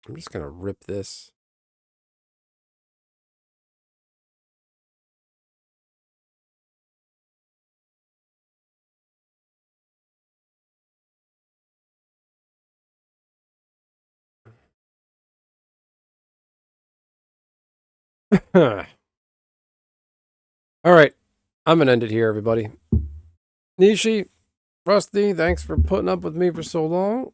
I'm just gonna rip this. All right, I'm gonna end it here, everybody. Nishi, Rusty, thanks for putting up with me for so long.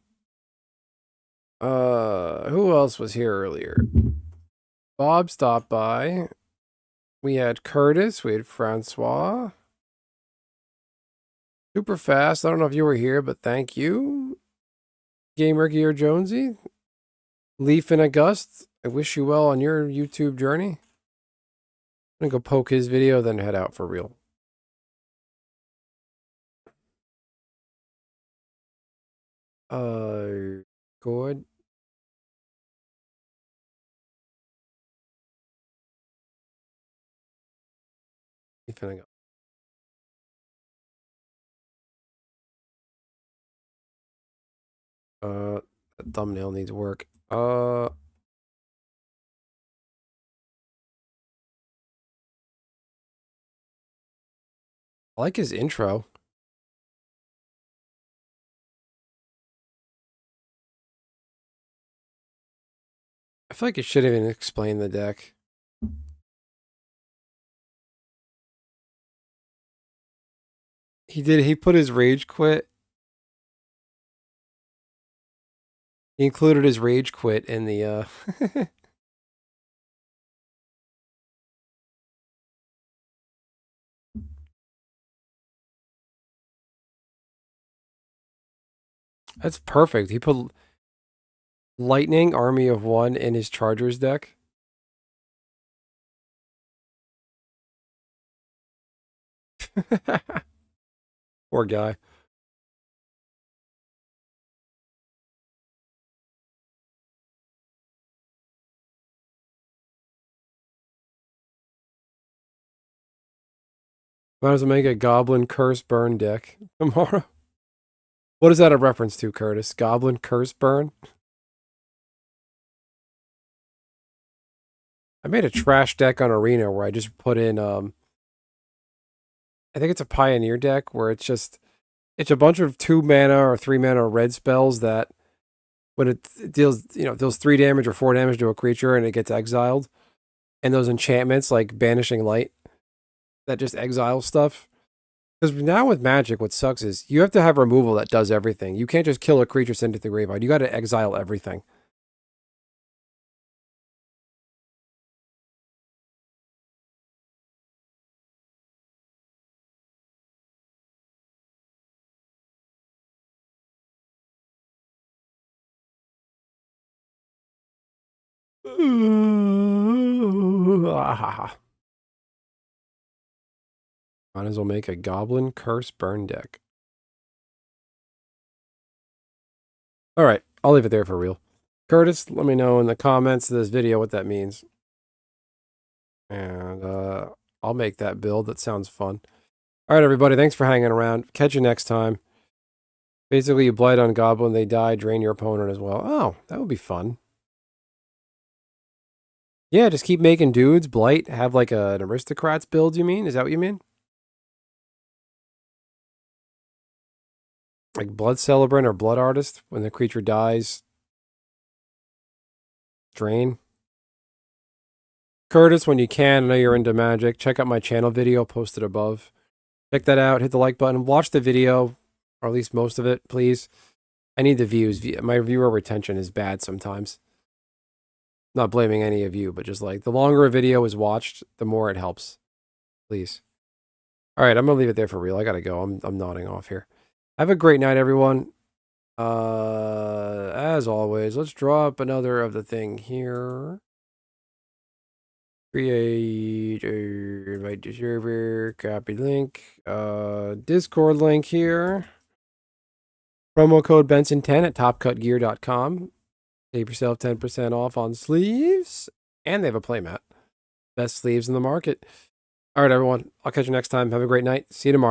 Who else was here earlier? Bob stopped by. We had Curtis. We had Francois. Super fast. I don't know if you were here, but thank you. Gamer Gear Jonesy. Leaf and August. I wish you well on your YouTube journey. I'm gonna go poke his video, then head out for real. Go ahead. Leaf and August. That thumbnail needs work. I like his intro. I feel like it should even explain the deck. He did. He put his rage quit. He included his rage quit in the. That's perfect. He put Lightning Army of One in his Chargers deck. Poor guy. Might as well make a Goblin Curse Burn deck tomorrow. What is that a reference to, Curtis? Goblin Curse Burn? I made a trash deck on Arena where I just put in, I think it's a Pioneer deck where it's a bunch of 2 mana or 3 mana red spells that when it deals, deals 3 damage or 4 damage to a creature and it gets exiled. And those enchantments like Banishing Light that just exile stuff. Because now with Magic, what sucks is you have to have removal that does everything. You can't just kill a creature, send it to the graveyard. You got to exile everything. Might as well make a Goblin Curse Burn deck. All right, I'll leave it there for real. Curtis, let me know in the comments of this video what that means. And I'll make that build. That sounds fun. All right, everybody, thanks for hanging around. Catch you next time. Basically, you blight on Goblin, they die, drain your opponent as well. Oh, that would be fun. Yeah, just keep making dudes, blight, have like an aristocrats build, you mean? Is that what you mean? Like Blood Celebrant or Blood Artist, when the creature dies, drain. Curtis, when you can, I know you're into Magic, check out my channel video posted above. Check that out, hit the like button, watch the video, or at least most of it, please. I need the views. My viewer retention is bad sometimes. Not blaming any of you, but just like the longer a video is watched, the more it helps. Please. All right, I'm going to leave it there for real. I got to go. I'm nodding off here. Have a great night, everyone. As always, let's draw up another of the thing here. Create invite to server, copy link, Discord link here. Promo code Benson10 at topcutgear.com. Save yourself 10% off on sleeves. And they have a playmat. Best sleeves in the market. All right, everyone. I'll catch you next time. Have a great night. See you tomorrow.